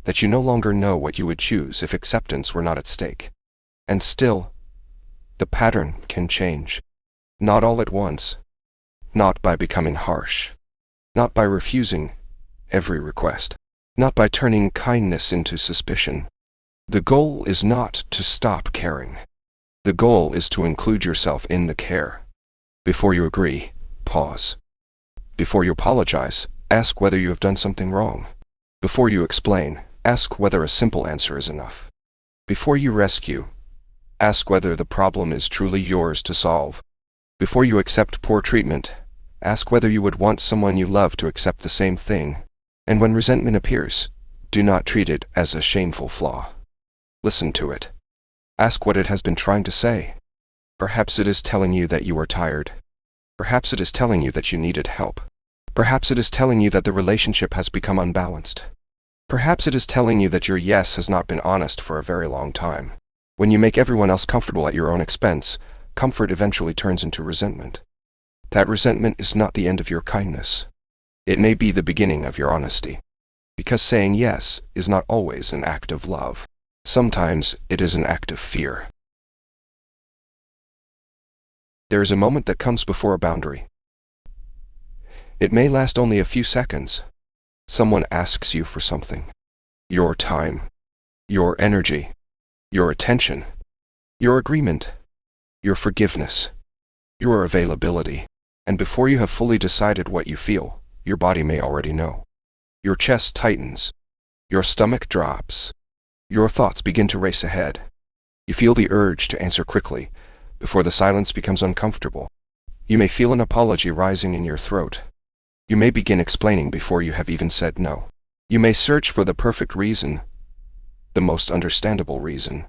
that you no longer know what you would choose if acceptance were not at stake. And still, the pattern can change. Not all at once. Not by becoming harsh. Not by refusing every request. Not by turning kindness into suspicion. The goal is not to stop caring. The goal is to include yourself in the care. Before you agree, pause. Before you apologize, ask whether you have done something wrong. Before you explain, ask whether a simple answer is enough. Before you rescue, ask whether the problem is truly yours to solve. Before you accept poor treatment, ask whether you would want someone you love to accept the same thing. And when resentment appears, do not treat it as a shameful flaw. Listen to it. Ask what it has been trying to say. Perhaps it is telling you that you are tired. Perhaps it is telling you that you needed help. Perhaps it is telling you that the relationship has become unbalanced. Perhaps it is telling you that your yes has not been honest for a very long time. When you make everyone else comfortable at your own expense, comfort eventually turns into resentment. That resentment is not the end of your kindness. It may be the beginning of your honesty. Because saying yes is not always an act of love. Sometimes it is an act of fear. There is a moment that comes before a boundary. It may last only a few seconds. Someone asks you for something. Your time. Your energy. Your attention. Your agreement. Your forgiveness. Your availability. And before you have fully decided what you feel, your body may already know. Your chest tightens. Your stomach drops. Your thoughts begin to race ahead. You feel the urge to answer quickly, before the silence becomes uncomfortable. You may feel an apology rising in your throat. You may begin explaining before you have even said no. You may search for the perfect reason, the most understandable reason.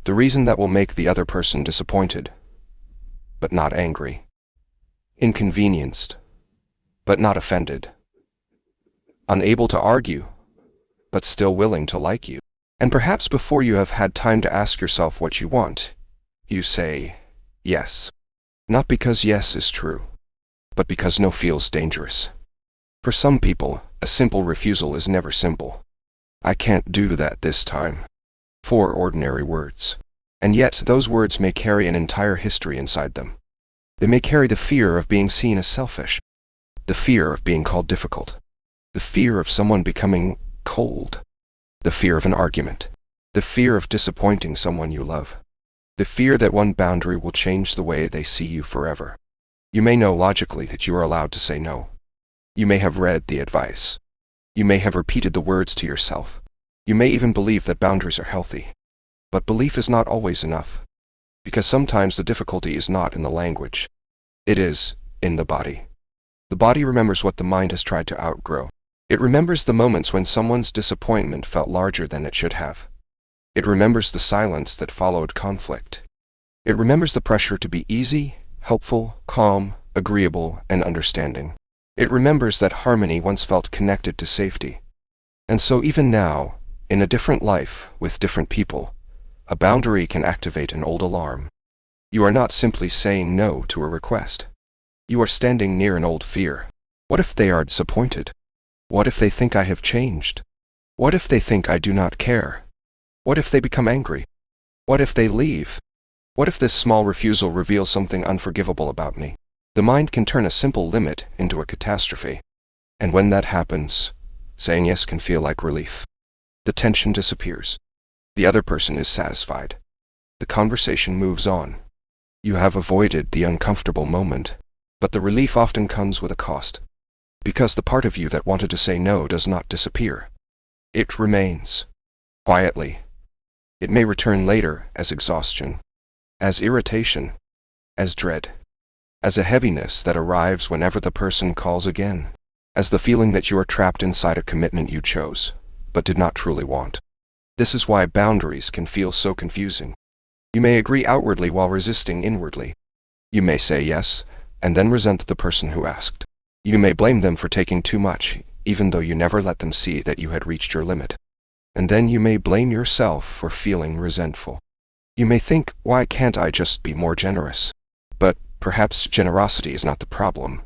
The reason that will make the other person disappointed, but not angry. Inconvenienced, but not offended. Unable to argue, but still willing to like you. And perhaps before you have had time to ask yourself what you want, you say yes. Not because yes is true, but because no feels dangerous. For some people, a simple refusal is never simple. I can't do that this time. 4 ordinary words. And yet those words may carry an entire history inside them. They may carry the fear of being seen as selfish, the fear of being called difficult, the fear of someone becoming cold, the fear of an argument, the fear of disappointing someone you love, the fear that one boundary will change the way they see you forever. You may know logically that you are allowed to say no. You may have read the advice. You may have repeated the words to yourself. You may even believe that boundaries are healthy. But belief is not always enough, because sometimes the difficulty is not in the language. It is in the body. The body remembers what the mind has tried to outgrow. It remembers the moments when someone's disappointment felt larger than it should have. It remembers the silence that followed conflict. It remembers the pressure to be easy, helpful, calm, agreeable, and understanding. It remembers that harmony once felt connected to safety. And so even now, in a different life, with different people, a boundary can activate an old alarm. You are not simply saying no to a request. You are standing near an old fear. What if they are disappointed? What if they think I have changed? What if they think I do not care? What if they become angry? What if they leave? What if this small refusal reveals something unforgivable about me? The mind can turn a simple limit into a catastrophe. And when that happens, saying yes can feel like relief. The tension disappears. The other person is satisfied. The conversation moves on. You have avoided the uncomfortable moment, but the relief often comes with a cost. Because the part of you that wanted to say no does not disappear. It remains. Quietly. It may return later as exhaustion, as irritation, as dread, as a heaviness that arrives whenever the person calls again, as the feeling that you are trapped inside a commitment you chose, but did not truly want. This is why boundaries can feel so confusing. You may agree outwardly while resisting inwardly. You may say yes, and then resent the person who asked. You may blame them for taking too much, even though you never let them see that you had reached your limit. And then you may blame yourself for feeling resentful. You may think, why can't I just be more generous? But perhaps generosity is not the problem.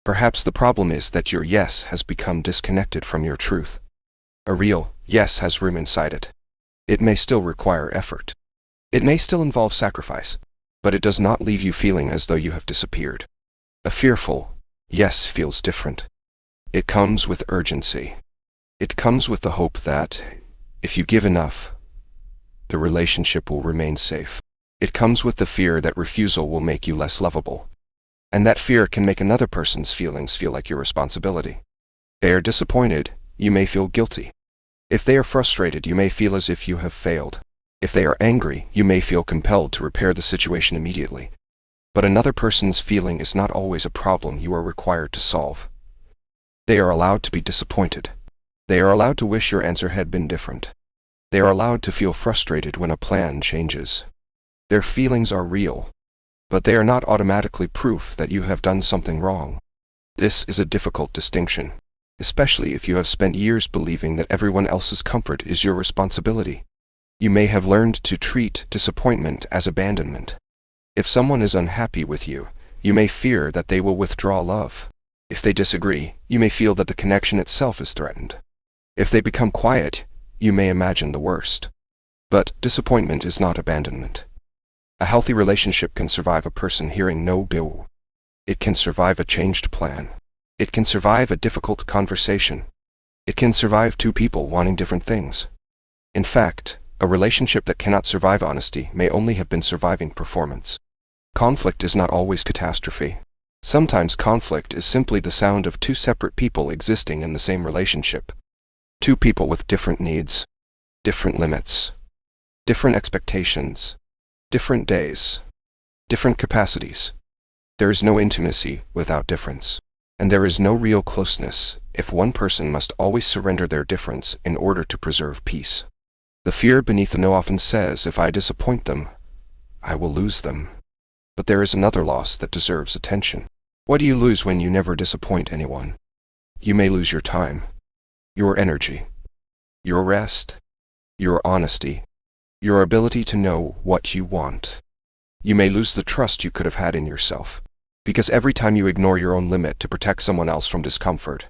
Perhaps the problem is that your yes has become disconnected from your truth. A real yes has room inside it. It may still require effort. It may still involve sacrifice, but it does not leave you feeling as though you have disappeared. A fearful yes feels different. It comes with urgency. It comes with the hope that, if you give enough, the relationship will remain safe. It comes with the fear that refusal will make you less lovable. And that fear can make another person's feelings feel like your responsibility. If they are disappointed, you may feel guilty. If they are frustrated, you may feel as if you have failed. If they are angry, you may feel compelled to repair the situation immediately. But another person's feeling is not always a problem you are required to solve. They are allowed to be disappointed. They are allowed to wish your answer had been different. They are allowed to feel frustrated when a plan changes. Their feelings are real, but they are not automatically proof that you have done something wrong. This is a difficult distinction, especially if you have spent years believing that everyone else's comfort is your responsibility. You may have learned to treat disappointment as abandonment. If someone is unhappy with you, you may fear that they will withdraw love. If they disagree, you may feel that the connection itself is threatened. If they become quiet, you may imagine the worst. But disappointment is not abandonment. A healthy relationship can survive a person hearing no go. It can survive a changed plan. It can survive a difficult conversation. It can survive two people wanting different things. In fact, a relationship that cannot survive honesty may only have been surviving performance. Conflict is not always catastrophe. Sometimes conflict is simply the sound of two separate people existing in the same relationship. Two people with different needs, different limits, different expectations, different days, different capacities. There is no intimacy without difference, and there is no real closeness if one person must always surrender their difference in order to preserve peace. The fear beneath the no often says, if I disappoint them, I will lose them. But there is another loss that deserves attention. What do you lose when you never disappoint anyone? You may lose your time, your energy, your rest, your honesty, your ability to know what you want. You may lose the trust you could have had in yourself. Because every time you ignore your own limit to protect someone else from discomfort,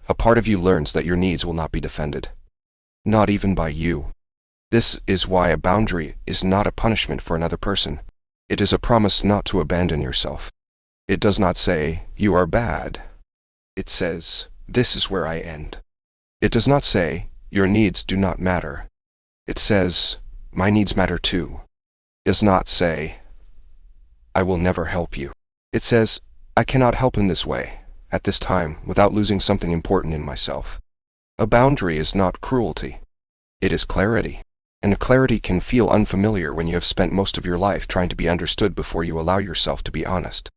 a part of you learns that your needs will not be defended. Not even by you. This is why a boundary is not a punishment for another person. It is a promise not to abandon yourself. It does not say, you are bad. It says, this is where I end. It does not say, your needs do not matter. It says, my needs matter too. It does not say, I will never help you. It says, I cannot help in this way, at this time, without losing something important in myself. A boundary is not cruelty. It is clarity. And clarity can feel unfamiliar when you have spent most of your life trying to be understood before you allow yourself to be honest.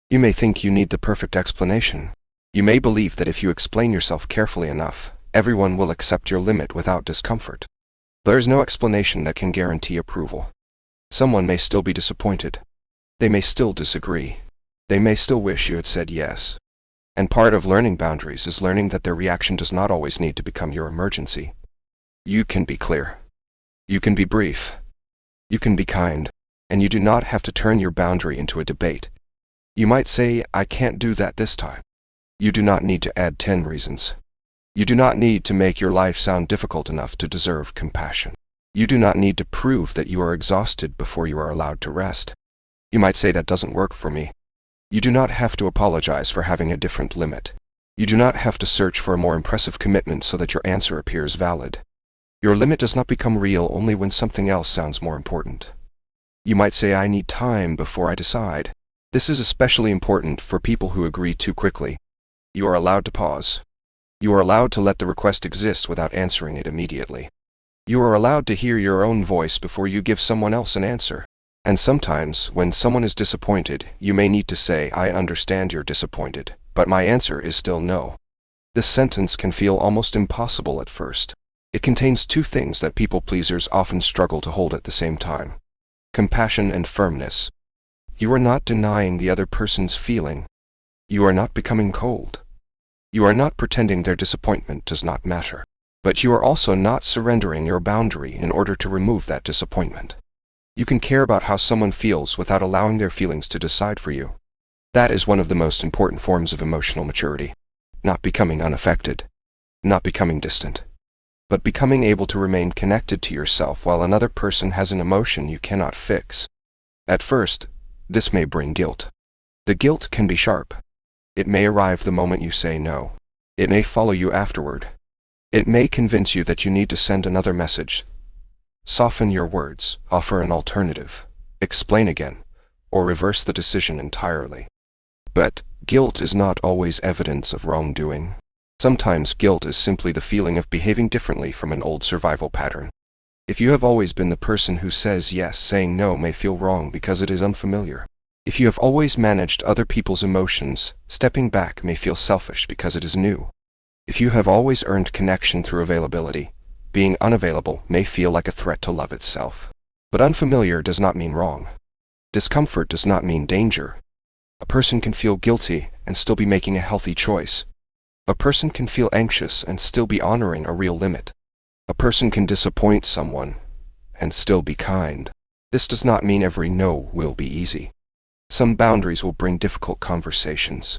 You may think you need the perfect explanation. You may believe that if you explain yourself carefully enough, everyone will accept your limit without discomfort. There is no explanation that can guarantee approval. Someone may still be disappointed. They may still disagree. They may still wish you had said yes. And part of learning boundaries is learning that their reaction does not always need to become your emergency. You can be clear. You can be brief. You can be kind. And you do not have to turn your boundary into a debate. You might say, I can't do that this time. You do not need to add 10 reasons. You do not need to make your life sound difficult enough to deserve compassion. You do not need to prove that you are exhausted before you are allowed to rest. You might say that doesn't work for me. You do not have to apologize for having a different limit. You do not have to search for a more impressive commitment so that your answer appears valid. Your limit does not become real only when something else sounds more important. You might say, "I need time before I decide." This is especially important for people who agree too quickly. You are allowed to pause. You are allowed to let the request exist without answering it immediately. You are allowed to hear your own voice before you give someone else an answer. And sometimes, when someone is disappointed, you may need to say, "I understand you're disappointed, but my answer is still no." This sentence can feel almost impossible at first. It contains two things that people-pleasers often struggle to hold at the same time: compassion and firmness. You are not denying the other person's feeling. You are not becoming cold. You are not pretending their disappointment does not matter. But you are also not surrendering your boundary in order to remove that disappointment. You can care about how someone feels without allowing their feelings to decide for you. That is one of the most important forms of emotional maturity. Not becoming unaffected. Not becoming distant. But becoming able to remain connected to yourself while another person has an emotion you cannot fix. At first, this may bring guilt. The guilt can be sharp. It may arrive the moment you say no. It may follow you afterward. It may convince you that you need to send another message. Soften your words, offer an alternative, explain again, or reverse the decision entirely. But guilt is not always evidence of wrongdoing. Sometimes guilt is simply the feeling of behaving differently from an old survival pattern. If you have always been the person who says yes, saying no may feel wrong because it is unfamiliar. If you have always managed other people's emotions, stepping back may feel selfish because it is new. If you have always earned connection through availability, being unavailable may feel like a threat to love itself. But unfamiliar does not mean wrong. Discomfort does not mean danger. A person can feel guilty and still be making a healthy choice. A person can feel anxious and still be honoring a real limit. A person can disappoint someone and still be kind. This does not mean every no will be easy. Some boundaries will bring difficult conversations.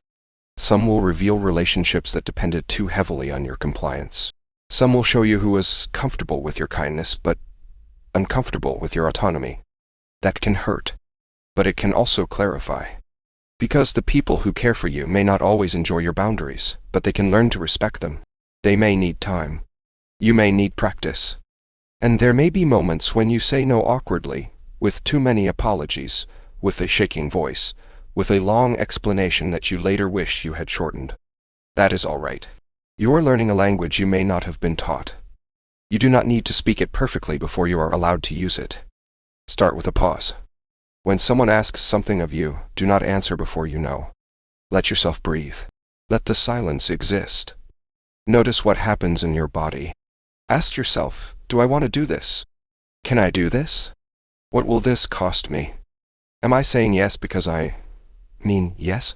Some will reveal relationships that depended too heavily on your compliance. Some will show you who is comfortable with your kindness but uncomfortable with your autonomy. That can hurt, but it can also clarify. Because the people who care for you may not always enjoy your boundaries, but they can learn to respect them. They may need time. You may need practice. And there may be moments when you say no awkwardly, with too many apologies, with a shaking voice, with a long explanation that you later wish you had shortened. That is all right. You are learning a language you may not have been taught. You do not need to speak it perfectly before you are allowed to use it. Start with a pause. When someone asks something of you, do not answer before you know. Let yourself breathe. Let the silence exist. Notice what happens in your body. Ask yourself, do I want to do this? Can I do this? What will this cost me? Am I saying yes because I mean yes?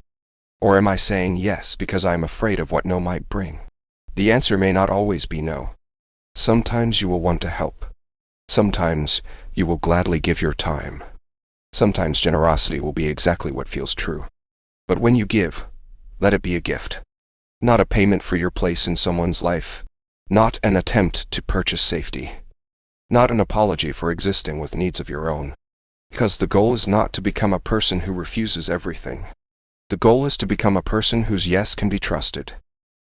Or am I saying yes because I am afraid of what no might bring? The answer may not always be no. Sometimes you will want to help. Sometimes you will gladly give your time. Sometimes generosity will be exactly what feels true. But when you give, let it be a gift. Not a payment for your place in someone's life. Not an attempt to purchase safety. Not an apology for existing with needs of your own. Because the goal is not to become a person who refuses everything. The goal is to become a person whose yes can be trusted.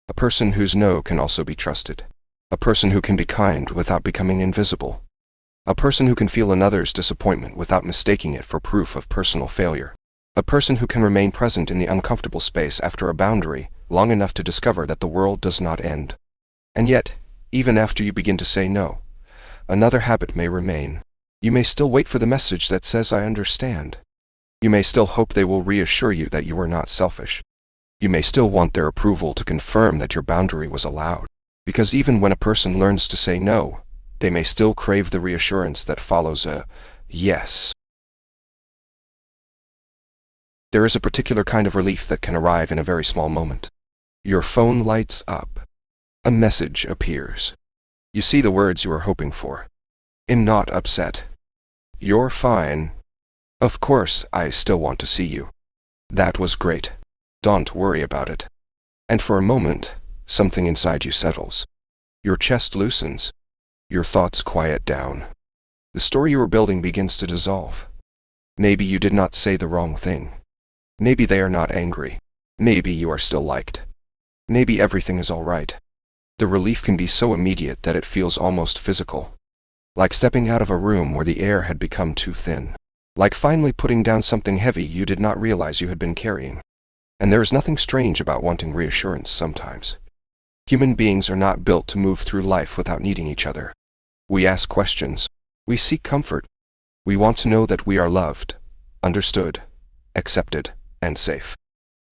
A person whose no can also be trusted. A person who can be kind without becoming invisible. A person who can feel another's disappointment without mistaking it for proof of personal failure. A person who can remain present in the uncomfortable space after a boundary long enough to discover that the world does not end. And yet, even after you begin to say no, another habit may remain. You may still wait for the message that says I understand. You may still hope they will reassure you that you are not selfish. You may still want their approval to confirm that your boundary was allowed. Because even when a person learns to say no, they may still crave the reassurance that follows a yes. There is a particular kind of relief that can arrive in a very small moment. Your phone lights up. A message appears. You see the words you are hoping for. I'm not upset. You're fine. Of course, I still want to see you. That was great. Don't worry about it. And for a moment, something inside you settles. Your chest loosens. Your thoughts quiet down. The story you were building begins to dissolve. Maybe you did not say the wrong thing. Maybe they are not angry. Maybe you are still liked. Maybe everything is all right. The relief can be so immediate that it feels almost physical. Like stepping out of a room where the air had become too thin. Like finally putting down something heavy you did not realize you had been carrying. And there is nothing strange about wanting reassurance sometimes. Human beings are not built to move through life without needing each other. We ask questions. We seek comfort. We want to know that we are loved, understood, accepted, and safe.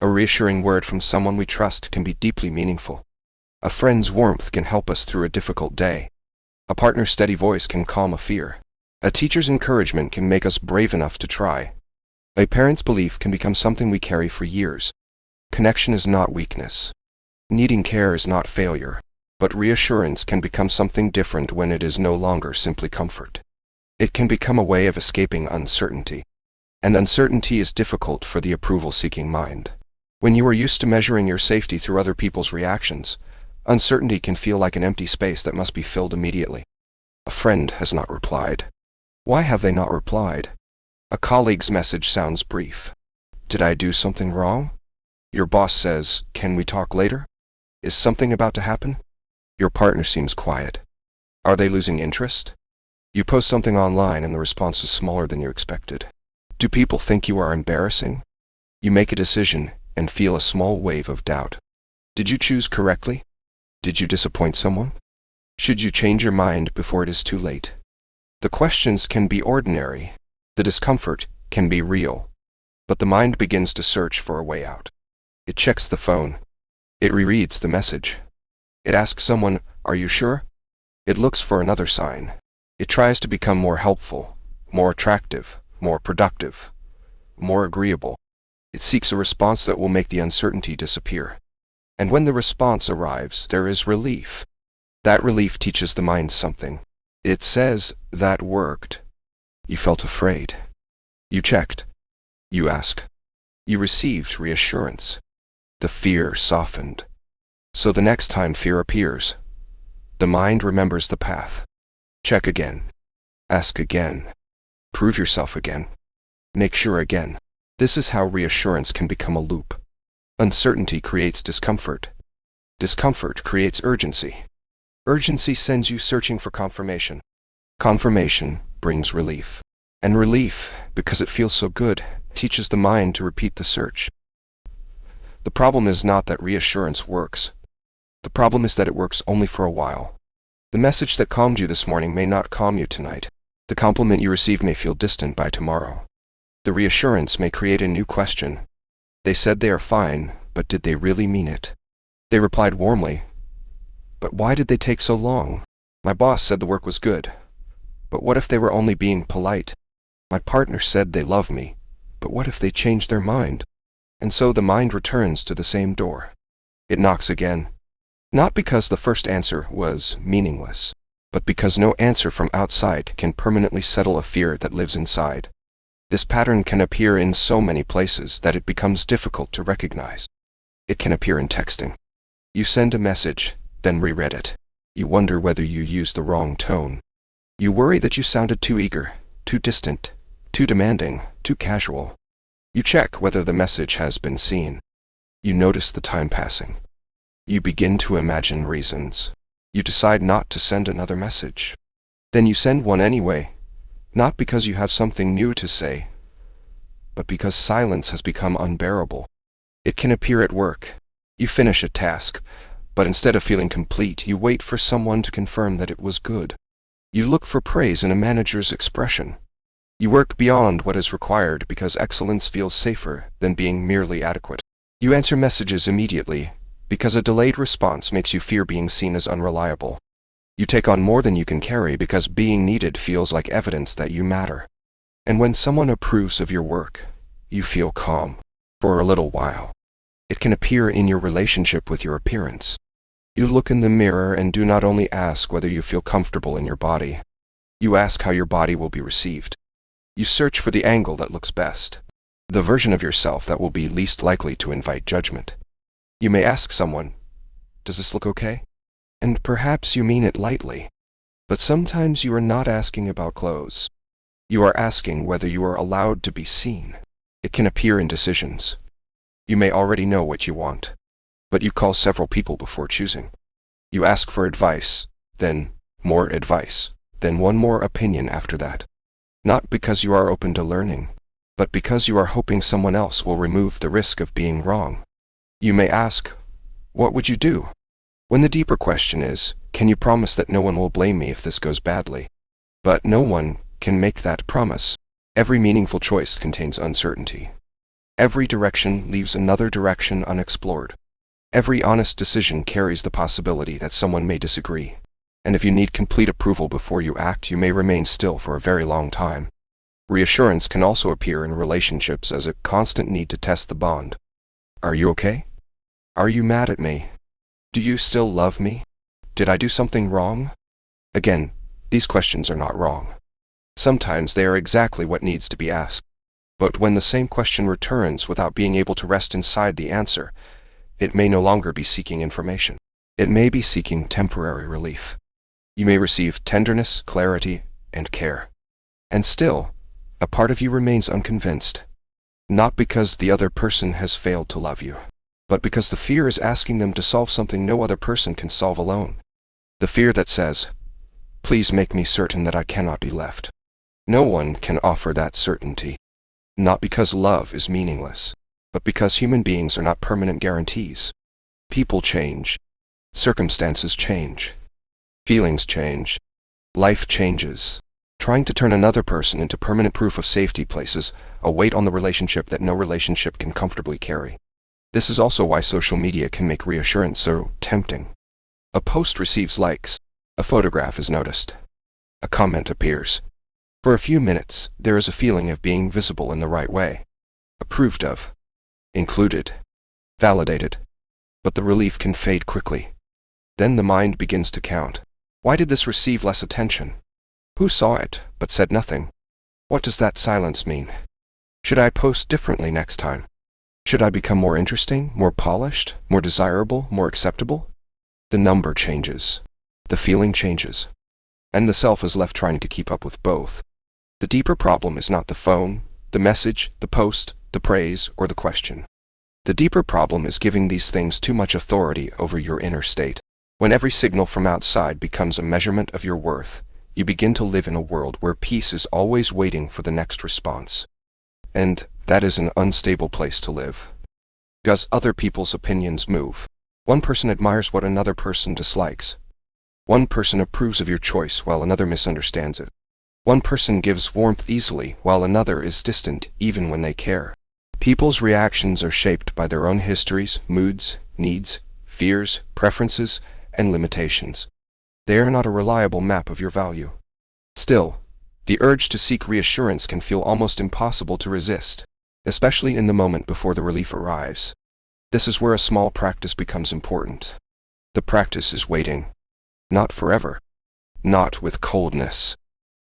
A reassuring word from someone we trust can be deeply meaningful. A friend's warmth can help us through a difficult day. A partner's steady voice can calm a fear. A teacher's encouragement can make us brave enough to try. A parent's belief can become something we carry for years. Connection is not weakness. Needing care is not failure. But reassurance can become something different when it is no longer simply comfort. It can become a way of escaping uncertainty. And uncertainty is difficult for the approval-seeking mind. When you are used to measuring your safety through other people's reactions, uncertainty can feel like an empty space that must be filled immediately. A friend has not replied. Why have they not replied? A colleague's message sounds brief. Did I do something wrong? Your boss says, "Can we talk later?" Is something about to happen? Your partner seems quiet. Are they losing interest? You post something online and the response is smaller than you expected. Do people think you are embarrassing? You make a decision and feel a small wave of doubt. Did you choose correctly? Did you disappoint someone? Should you change your mind before it is too late? The questions can be ordinary. The discomfort can be real. But the mind begins to search for a way out. It checks the phone. It rereads the message. It asks someone, "Are you sure?" It looks for another sign. It tries to become more helpful, more attractive, more productive, more agreeable. It seeks a response that will make the uncertainty disappear. And when the response arrives, there is relief. That relief teaches the mind something. It says, "That worked." You felt afraid. You checked. You asked. You received reassurance. The fear softened. So the next time fear appears, the mind remembers the path. Check again. Ask again. Prove yourself again. Make sure again. This is how reassurance can become a loop. Uncertainty creates discomfort. Discomfort creates urgency. Urgency sends you searching for confirmation. Confirmation brings relief. And relief, because it feels so good, teaches the mind to repeat the search. The problem is not that reassurance works. The problem is that it works only for a while. The message that calmed you this morning may not calm you tonight. The compliment you received may feel distant by tomorrow. The reassurance may create a new question. They said they are fine, but did they really mean it? They replied warmly, but why did they take so long? My boss said the work was good, but what if they were only being polite? My partner said they love me, but what if they changed their mind? And so the mind returns to the same door. It knocks again. Not because the first answer was meaningless, but because no answer from outside can permanently settle a fear that lives inside. This pattern can appear in so many places that it becomes difficult to recognize. It can appear in texting. You send a message, then reread it. You wonder whether you used the wrong tone. You worry that you sounded too eager, too distant, too demanding, too casual. You check whether the message has been seen. You notice the time passing. You begin to imagine reasons. You decide not to send another message. Then you send one anyway, not because you have something new to say, but because silence has become unbearable. It can appear at work. You finish a task, but instead of feeling complete, you wait for someone to confirm that it was good. You look for praise in a manager's expression. You work beyond what is required because excellence feels safer than being merely adequate. You answer messages immediately because a delayed response makes you fear being seen as unreliable. You take on more than you can carry because being needed feels like evidence that you matter. And when someone approves of your work, you feel calm for a little while. It can appear in your relationship with your appearance. You look in the mirror and do not only ask whether you feel comfortable in your body. You ask how your body will be received. You search for the angle that looks best, the version of yourself that will be least likely to invite judgment. You may ask someone, "Does this look okay?" And perhaps you mean it lightly. But sometimes you are not asking about clothes. You are asking whether you are allowed to be seen. It can appear in decisions. You may already know what you want, but you call several people before choosing. You ask for advice, then more advice, then one more opinion after that. Not because you are open to learning, but because you are hoping someone else will remove the risk of being wrong. You may ask, what would you do? When the deeper question is, can you promise that no one will blame me if this goes badly? But no one can make that promise. Every meaningful choice contains uncertainty. Every direction leaves another direction unexplored. Every honest decision carries the possibility that someone may disagree. And if you need complete approval before you act, you may remain still for a very long time. Reassurance can also appear in relationships as a constant need to test the bond. Are you okay? Are you mad at me? Do you still love me? Did I do something wrong? Again, these questions are not wrong. Sometimes they are exactly what needs to be asked. But when the same question returns without being able to rest inside the answer, it may no longer be seeking information. It may be seeking temporary relief. You may receive tenderness, clarity, and care. And still, a part of you remains unconvinced. Not because the other person has failed to love you, but because the fear is asking them to solve something no other person can solve alone. The fear that says, please make me certain that I cannot be left. No one can offer that certainty. Not because love is meaningless, but because human beings are not permanent guarantees. People change. Circumstances change. Feelings change. Life changes. Trying to turn another person into permanent proof of safety places a weight on the relationship that no relationship can comfortably carry. This is also why social media can make reassurance so tempting. A post receives likes. A photograph is noticed. A comment appears. For a few minutes, there is a feeling of being visible in the right way. Approved of. Included. Validated. But the relief can fade quickly. Then the mind begins to count. Why did this receive less attention? Who saw it, but said nothing? What does that silence mean? Should I post differently next time? Should I become more interesting, more polished, more desirable, more acceptable? The number changes. The feeling changes. And the self is left trying to keep up with both. The deeper problem is not the phone, the message, the post, the praise, or the question. The deeper problem is giving these things too much authority over your inner state. When every signal from outside becomes a measurement of your worth, you begin to live in a world where peace is always waiting for the next response. And that is an unstable place to live. Because other people's opinions move. One person admires what another person dislikes. One person approves of your choice while another misunderstands it. One person gives warmth easily while another is distant even when they care. People's reactions are shaped by their own histories, moods, needs, fears, preferences, and limitations. They are not a reliable map of your value. Still, the urge to seek reassurance can feel almost impossible to resist, especially in the moment before the relief arrives. This is where a small practice becomes important. The practice is waiting. Not forever. Not with coldness.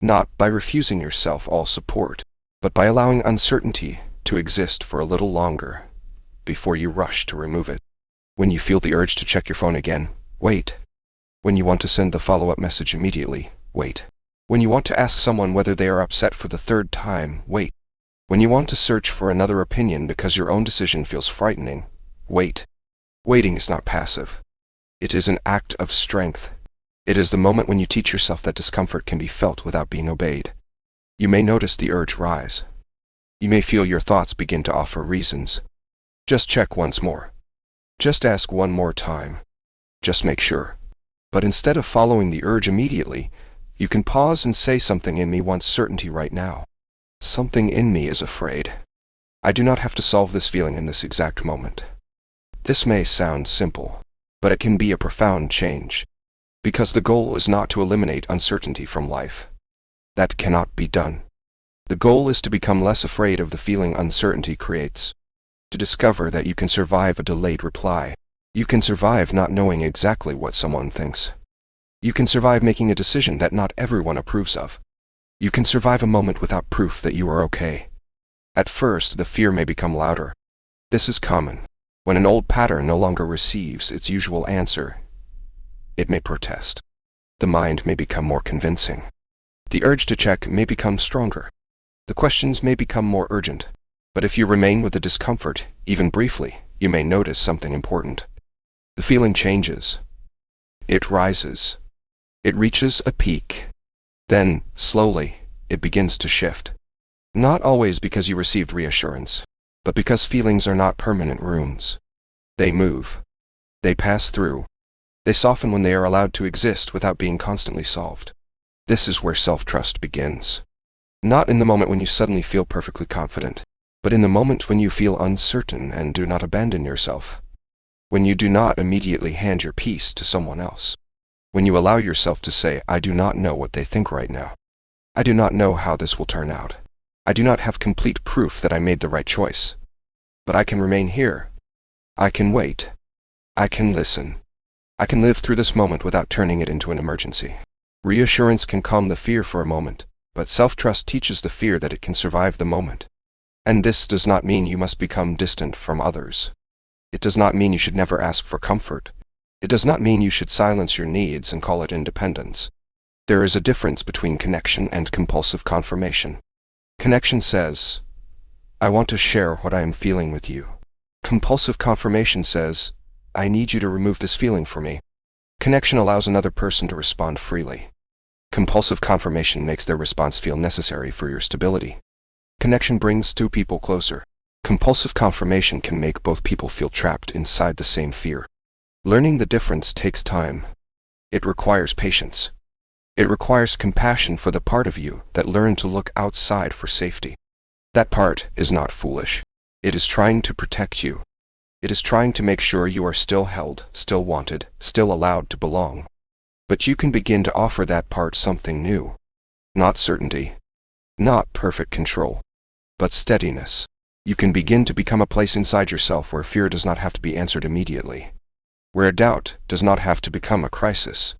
Not by refusing yourself all support, but by allowing uncertainty to exist for a little longer before you rush to remove it. When you feel the urge to check your phone again, wait. When you want to send the follow-up message immediately, wait. When you want to ask someone whether they are upset for the third time, wait. When you want to search for another opinion because your own decision feels frightening, wait. Waiting is not passive. It is an act of strength. It is the moment when you teach yourself that discomfort can be felt without being obeyed. You may notice the urge rise. You may feel your thoughts begin to offer reasons. Just check once more. Just ask one more time. Just make sure. But instead of following the urge immediately, you can pause and say, something in me wants certainty right now. Something in me is afraid. I do not have to solve this feeling in this exact moment. This may sound simple, but it can be a profound change. Because the goal is not to eliminate uncertainty from life. That cannot be done. The goal is to become less afraid of the feeling uncertainty creates. To discover that you can survive a delayed reply. You can survive not knowing exactly what someone thinks. You can survive making a decision that not everyone approves of. You can survive a moment without proof that you are okay. At first, the fear may become louder. This is common. When an old pattern no longer receives its usual answer, it may protest. The mind may become more convincing. The urge to check may become stronger. The questions may become more urgent. But if you remain with the discomfort, even briefly, you may notice something important. The feeling changes. It rises. It reaches a peak. Then, slowly, it begins to shift. Not always because you received reassurance, but because feelings are not permanent rooms. They move. They pass through. They soften when they are allowed to exist without being constantly solved. This is where self-trust begins. Not in the moment when you suddenly feel perfectly confident, but in the moment when you feel uncertain and do not abandon yourself. When you do not immediately hand your peace to someone else. When you allow yourself to say, I do not know what they think right now. I do not know how this will turn out. I do not have complete proof that I made the right choice. But I can remain here. I can wait. I can listen. I can live through this moment without turning it into an emergency. Reassurance can calm the fear for a moment, but self-trust teaches the fear that it can survive the moment. And this does not mean you must become distant from others. It does not mean you should never ask for comfort. It does not mean you should silence your needs and call it independence. There is a difference between connection and compulsive confirmation. Connection says, I want to share what I am feeling with you. Compulsive confirmation says, I need you to remove this feeling for me. Connection allows another person to respond freely. Compulsive confirmation makes their response feel necessary for your stability. Connection brings two people closer. Compulsive confirmation can make both people feel trapped inside the same fear. Learning the difference takes time. It requires patience. It requires compassion for the part of you that learned to look outside for safety. That part is not foolish. It is trying to protect you. It is trying to make sure you are still held, still wanted, still allowed to belong. But you can begin to offer that part something new. Not certainty. Not perfect control. But steadiness. You can begin to become a place inside yourself where fear does not have to be answered immediately. Where doubt does not have to become a crisis.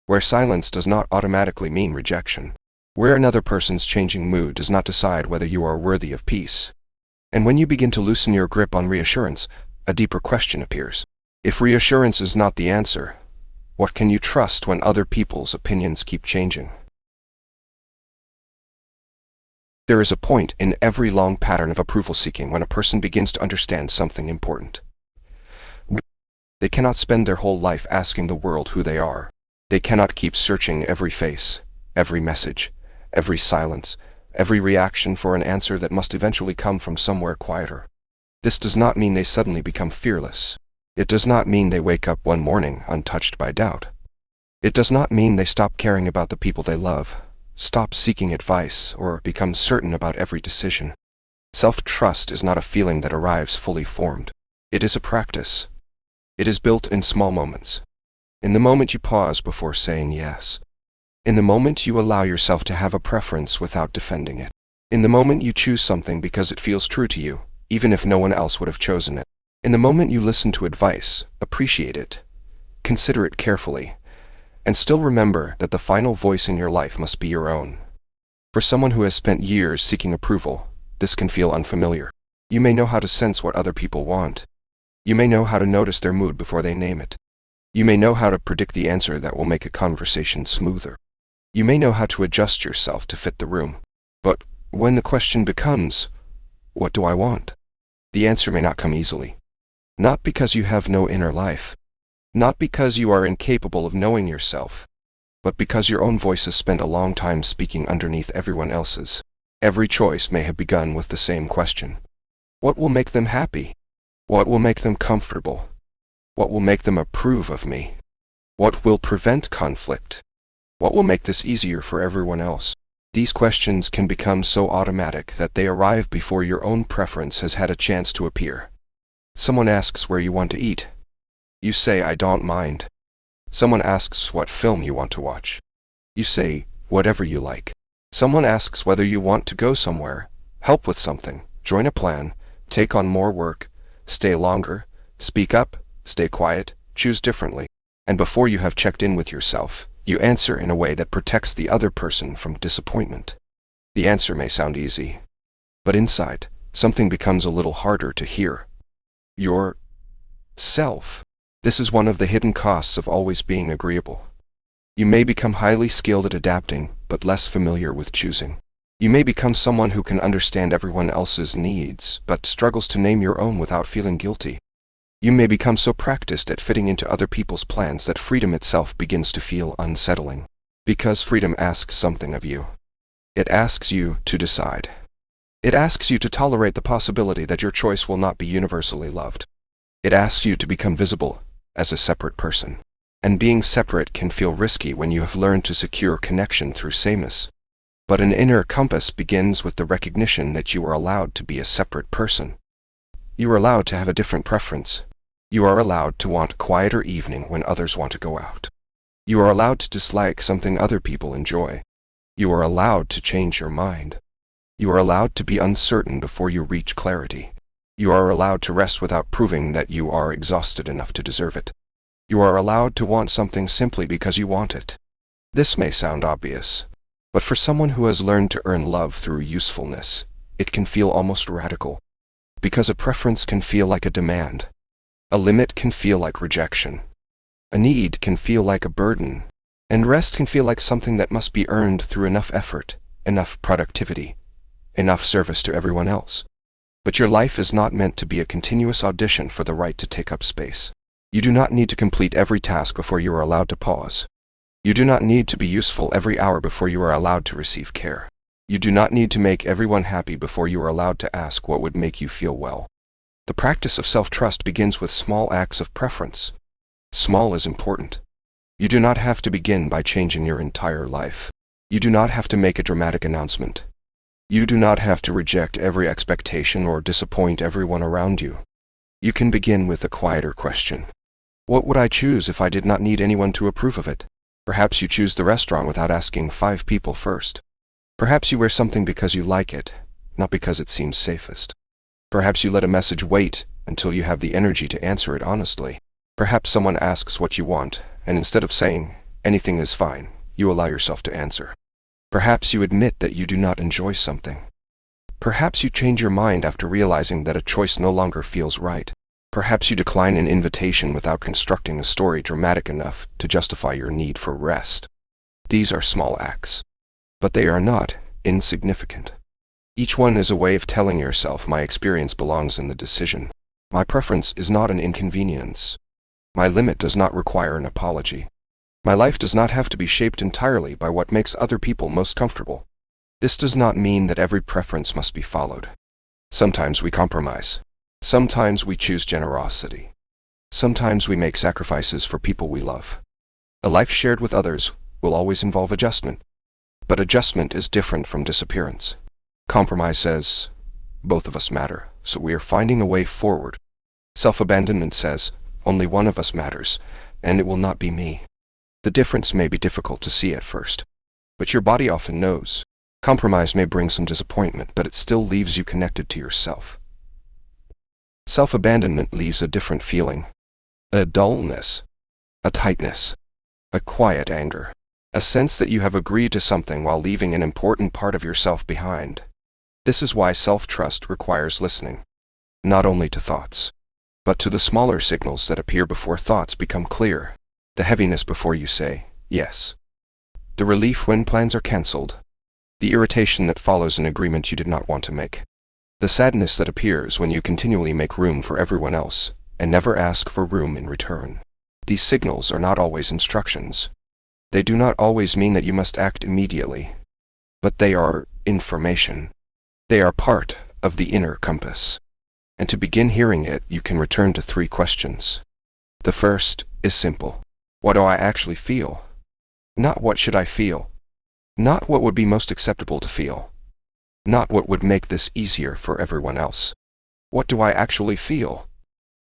Where silence does not automatically mean rejection. Where another person's changing mood does not decide whether you are worthy of peace. And when you begin to loosen your grip on reassurance, a deeper question appears. If reassurance is not the answer, what can you trust when other people's opinions keep changing? There is a point in every long pattern of approval seeking when a person begins to understand something important. They cannot spend their whole life asking the world who they are. They cannot keep searching every face, every message, every silence, every reaction for an answer that must eventually come from somewhere quieter. This does not mean they suddenly become fearless. It does not mean they wake up one morning untouched by doubt. It does not mean they stop caring about the people they love, stop seeking advice, or become certain about every decision. Self-trust is not a feeling that arrives fully formed. It is a practice. It is built in small moments. In the moment you pause before saying yes. In the moment you allow yourself to have a preference without defending it. In the moment you choose something because it feels true to you, even if no one else would have chosen it. In the moment you listen to advice, appreciate it, consider it carefully, and still remember that the final voice in your life must be your own. For someone who has spent years seeking approval, this can feel unfamiliar. You may know how to sense what other people want. You may know how to notice their mood before they name it. You may know how to predict the answer that will make a conversation smoother. You may know how to adjust yourself to fit the room. But when the question becomes, what do I want? The answer may not come easily. Not because you have no inner life. Not because you are incapable of knowing yourself. But because your own voice has spent a long time speaking underneath everyone else's. Every choice may have begun with the same question. What will make them happy? What will make them comfortable? What will make them approve of me? What will prevent conflict? What will make this easier for everyone else? These questions can become so automatic that they arrive before your own preference has had a chance to appear. Someone asks where you want to eat. You say, I don't mind. Someone asks what film you want to watch. You say, whatever you like. Someone asks whether you want to go somewhere, help with something, join a plan, take on more work, stay longer, speak up, stay quiet, choose differently. And before you have checked in with yourself, you answer in a way that protects the other person from disappointment. The answer may sound easy, but inside, something becomes a little harder to hear. Your self. This is one of the hidden costs of always being agreeable. You may become highly skilled at adapting, but less familiar with choosing. You may become someone who can understand everyone else's needs, but struggles to name your own without feeling guilty. You may become so practiced at fitting into other people's plans that freedom itself begins to feel unsettling. Because freedom asks something of you. It asks you to decide. It asks you to tolerate the possibility that your choice will not be universally loved. It asks you to become visible as a separate person. And being separate can feel risky when you have learned to secure connection through sameness. But an inner compass begins with the recognition that you are allowed to be a separate person. You are allowed to have a different preference. You are allowed to want a quieter evening when others want to go out. You are allowed to dislike something other people enjoy. You are allowed to change your mind. You are allowed to be uncertain before you reach clarity. You are allowed to rest without proving that you are exhausted enough to deserve it. You are allowed to want something simply because you want it. This may sound obvious, but for someone who has learned to earn love through usefulness, it can feel almost radical. Because a preference can feel like a demand. A limit can feel like rejection. A need can feel like a burden. And rest can feel like something that must be earned through enough effort, enough productivity, enough service to everyone else. But your life is not meant to be a continuous audition for the right to take up space. You do not need to complete every task before you are allowed to pause. You do not need to be useful every hour before you are allowed to receive care. You do not need to make everyone happy before you are allowed to ask what would make you feel well. The practice of self-trust begins with small acts of preference. Small is important. You do not have to begin by changing your entire life. You do not have to make a dramatic announcement. You do not have to reject every expectation or disappoint everyone around you. You can begin with a quieter question. What would I choose if I did not need anyone to approve of it? Perhaps you choose the restaurant without asking 5 people first. Perhaps you wear something because you like it, not because it seems safest. Perhaps you let a message wait until you have the energy to answer it honestly. Perhaps someone asks what you want, and instead of saying, anything is fine, you allow yourself to answer. Perhaps you admit that you do not enjoy something. Perhaps you change your mind after realizing that a choice no longer feels right. Perhaps you decline an invitation without constructing a story dramatic enough to justify your need for rest. These are small acts. But they are not insignificant. Each one is a way of telling yourself my experience belongs in the decision. My preference is not an inconvenience. My limit does not require an apology. My life does not have to be shaped entirely by what makes other people most comfortable. This does not mean that every preference must be followed. Sometimes we compromise. Sometimes we choose generosity. Sometimes we make sacrifices for people we love. A life shared with others will always involve adjustment. But adjustment is different from disappearance. Compromise says, both of us matter, so we are finding a way forward. Self-abandonment says, only one of us matters, and it will not be me. The difference may be difficult to see at first, but your body often knows. Compromise may bring some disappointment, but it still leaves you connected to yourself. Self-abandonment leaves a different feeling. A dullness, a tightness, a quiet anger. A sense that you have agreed to something while leaving an important part of yourself behind. This is why self-trust requires listening, not only to thoughts, but to the smaller signals that appear before thoughts become clear. The heaviness before you say yes. The relief when plans are cancelled. The irritation that follows an agreement you did not want to make. The sadness that appears when you continually make room for everyone else and never ask for room in return. These signals are not always instructions. They do not always mean that you must act immediately, but they are information. They are part of the inner compass. And to begin hearing it, you can return to 3 questions. The first is simple. What do I actually feel? Not what should I feel? Not what would be most acceptable to feel? Not what would make this easier for everyone else? What do I actually feel?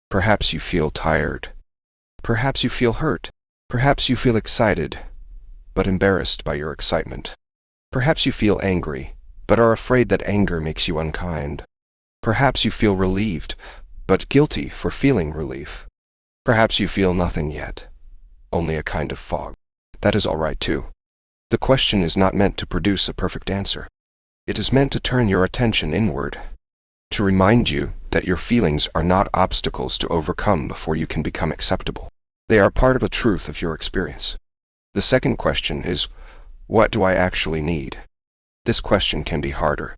Perhaps you feel tired. Perhaps you feel hurt. Perhaps you feel excited, but embarrassed by your excitement. Perhaps you feel angry, but are afraid that anger makes you unkind. Perhaps you feel relieved, but guilty for feeling relief. Perhaps you feel nothing yet, only a kind of fog. That is all right too. The question is not meant to produce a perfect answer. It is meant to turn your attention inward, to remind you that your feelings are not obstacles to overcome before you can become acceptable. They are part of the truth of your experience. The second question is, what do I actually need? This question can be harder.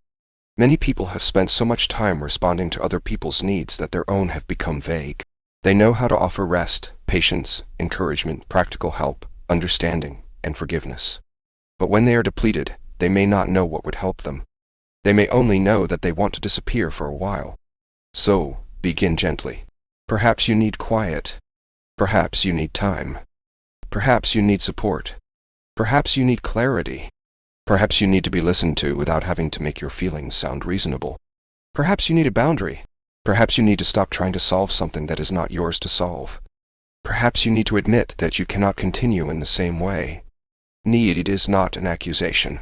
Many people have spent so much time responding to other people's needs that their own have become vague. They know how to offer rest, patience, encouragement, practical help, understanding, and forgiveness. But when they are depleted, they may not know what would help them. They may only know that they want to disappear for a while. So, begin gently. Perhaps you need quiet. Perhaps you need time. Perhaps you need support. Perhaps you need clarity. Perhaps you need to be listened to without having to make your feelings sound reasonable. Perhaps you need a boundary. Perhaps you need to stop trying to solve something that is not yours to solve. Perhaps you need to admit that you cannot continue in the same way. Need is not an accusation.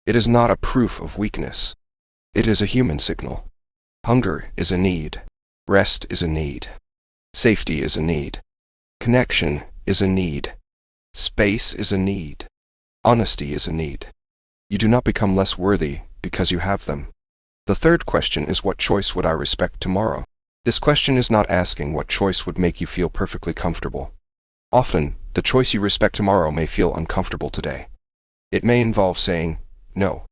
It is not a proof of weakness. It is a human signal. Hunger is a need. Rest is a need. Safety is a need. Connection is a need. Space is a need. Honesty is a need. You do not become less worthy because you have them. The third question is, what choice would I respect tomorrow? This question is not asking what choice would make you feel perfectly comfortable. Often, the choice you respect tomorrow may feel uncomfortable today. It may involve saying no.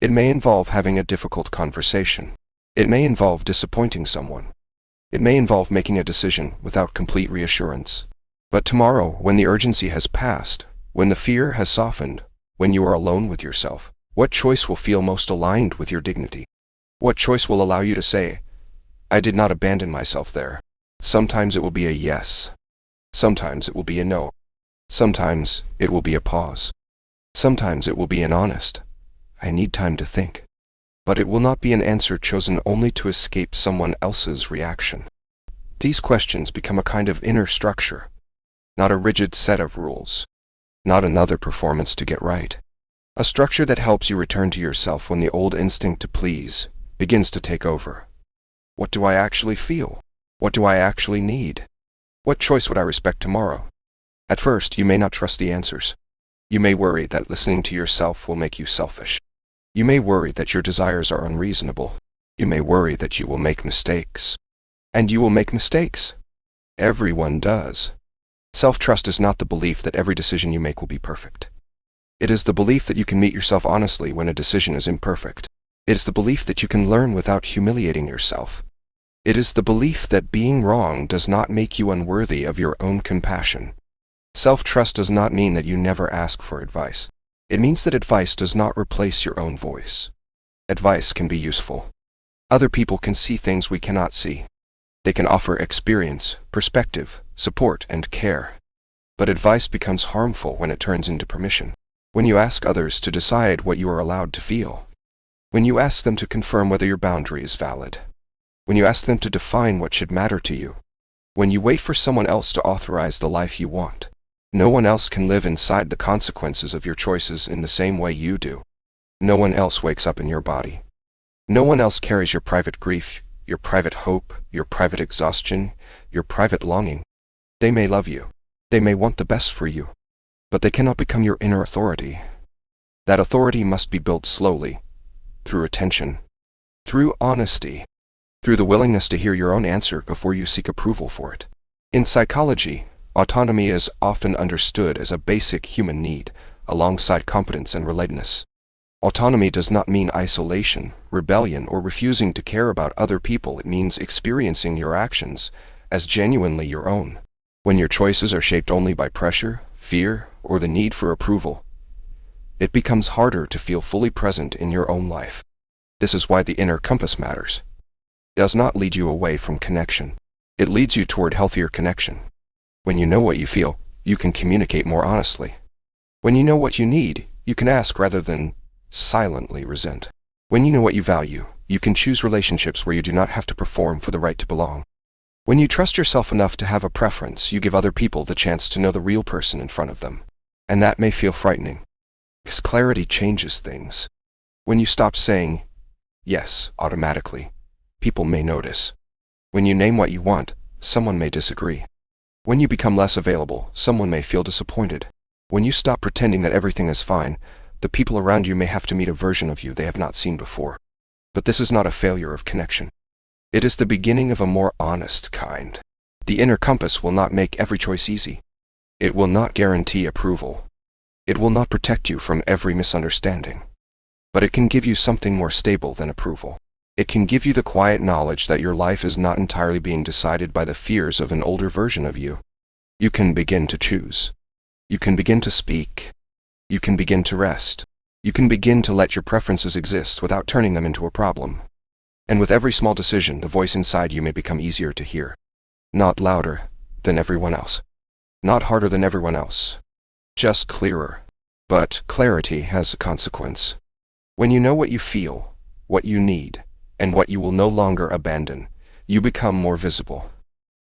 It may involve having a difficult conversation. It may involve disappointing someone. It may involve making a decision without complete reassurance. But tomorrow, when the urgency has passed, when the fear has softened, when you are alone with yourself, what choice will feel most aligned with your dignity? What choice will allow you to say, I did not abandon myself there? Sometimes it will be a yes. Sometimes it will be a no. Sometimes it will be a pause. Sometimes it will be an honest, I need time to think. But it will not be an answer chosen only to escape someone else's reaction. These questions become a kind of inner structure, not a rigid set of rules, not another performance to get right. A structure that helps you return to yourself when the old instinct to please begins to take over. What do I actually feel? What do I actually need? What choice would I respect tomorrow? At first, you may not trust the answers. You may worry that listening to yourself will make you selfish. You may worry that your desires are unreasonable. You may worry that you will make mistakes. And you will make mistakes. Everyone does. Self-trust is not the belief that every decision you make will be perfect. It is the belief that you can meet yourself honestly when a decision is imperfect. It is the belief that you can learn without humiliating yourself. It is the belief that being wrong does not make you unworthy of your own compassion. Self-trust does not mean that you never ask for advice. It means that advice does not replace your own voice. Advice can be useful. Other people can see things we cannot see. They can offer experience, perspective, support, and care. But advice becomes harmful when it turns into permission. When you ask others to decide what you are allowed to feel. When you ask them to confirm whether your boundary is valid. When you ask them to define what should matter to you. When you wait for someone else to authorize the life you want. No one else can live inside the consequences of your choices in the same way you do. No one else wakes up in your body. No one else carries your private grief, your private hope, your private exhaustion, your private longing. They may love you. They may want the best for you. But they cannot become your inner authority. That authority must be built slowly, through attention, through honesty, through the willingness to hear your own answer before you seek approval for it. In psychology, autonomy is often understood as a basic human need, alongside competence and relatedness. Autonomy does not mean isolation, rebellion, or refusing to care about other people. It means experiencing your actions as genuinely your own. When your choices are shaped only by pressure, fear, or the need for approval, it becomes harder to feel fully present in your own life. This is why the inner compass matters. It does not lead you away from connection. It leads you toward healthier connection. When you know what you feel, you can communicate more honestly. When you know what you need, you can ask rather than silently resent. When you know what you value, you can choose relationships where you do not have to perform for the right to belong. When you trust yourself enough to have a preference, you give other people the chance to know the real person in front of them. And that may feel frightening. Because clarity changes things. When you stop saying yes automatically, people may notice. When you name what you want, someone may disagree. When you become less available, someone may feel disappointed. When you stop pretending that everything is fine, the people around you may have to meet a version of you they have not seen before. But this is not a failure of connection. It is the beginning of a more honest kind. The inner compass will not make every choice easy. It will not guarantee approval. It will not protect you from every misunderstanding. But it can give you something more stable than approval. It can give you the quiet knowledge that your life is not entirely being decided by the fears of an older version of you. You can begin to choose. You can begin to speak. You can begin to rest. You can begin to let your preferences exist without turning them into a problem. And with every small decision, the voice inside you may become easier to hear. Not louder than everyone else. Not harder than everyone else. Just clearer. But clarity has a consequence. When you know what you feel, what you need, and what you will no longer abandon, you become more visible.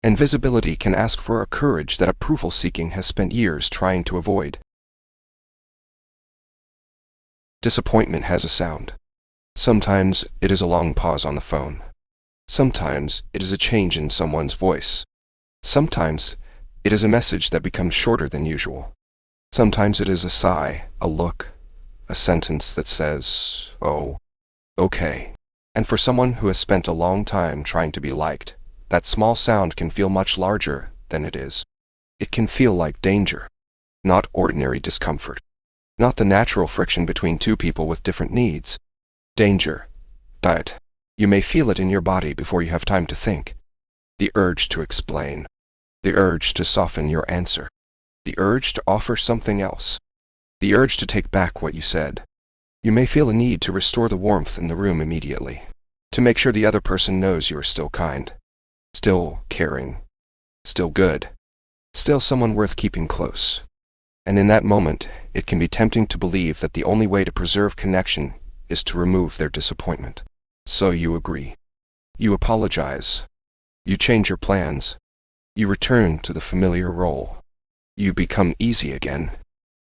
And visibility can ask for a courage that approval-seeking has spent years trying to avoid. Disappointment has a sound. Sometimes it is a long pause on the phone. Sometimes it is a change in someone's voice. Sometimes it is a message that becomes shorter than usual. Sometimes it is a sigh, a look, a sentence that says, "Oh, okay." And for someone who has spent a long time trying to be liked, that small sound can feel much larger than it is. It can feel like danger, not ordinary discomfort, not the natural friction between two people with different needs. Danger. Diet. You may feel it in your body before you have time to think. The urge to explain. The urge to soften your answer. The urge to offer something else. The urge to take back what you said. You may feel a need to restore the warmth in the room immediately, to make sure the other person knows you are still kind, still caring, still good, still someone worth keeping close. And in that moment, it can be tempting to believe that the only way to preserve connection is to remove their disappointment. So you agree. You apologize. You change your plans. You return to the familiar role. You become easy again.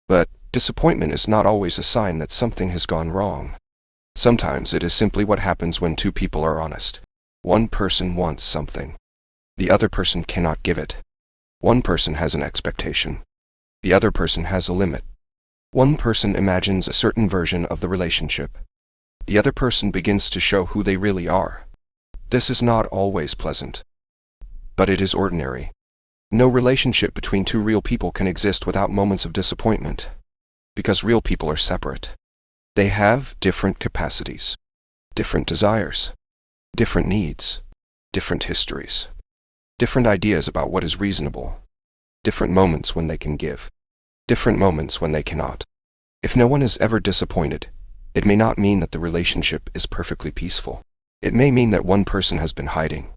But disappointment is not always a sign that something has gone wrong. Sometimes it is simply what happens when two people are honest. One person wants something. The other person cannot give it. One person has an expectation. The other person has a limit. One person imagines a certain version of the relationship. The other person begins to show who they really are. This is not always pleasant. But it is ordinary. No relationship between two real people can exist without moments of disappointment. Because real people are separate. They have different capacities, different desires, different needs, different histories, different ideas about what is reasonable, different moments when they can give, different moments when they cannot. If no one is ever disappointed, it may not mean that the relationship is perfectly peaceful. It may mean that one person has been hiding.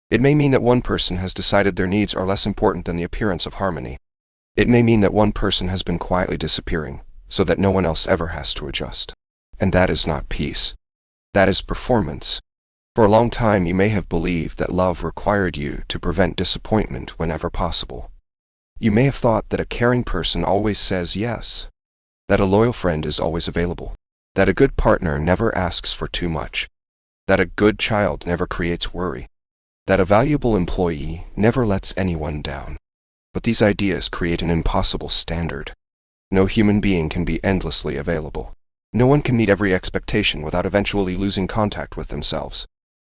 It may mean that one person has decided their needs are less important than the appearance of harmony. It may mean that one person has been quietly disappearing, so that no one else ever has to adjust. And that is not peace. That is performance. For a long time you may have believed that love required you to prevent disappointment whenever possible. You may have thought that a caring person always says yes, that a loyal friend is always available, that a good partner never asks for too much, that a good child never creates worry, that a valuable employee never lets anyone down. But these ideas create an impossible standard. No human being can be endlessly available. No one can meet every expectation without eventually losing contact with themselves.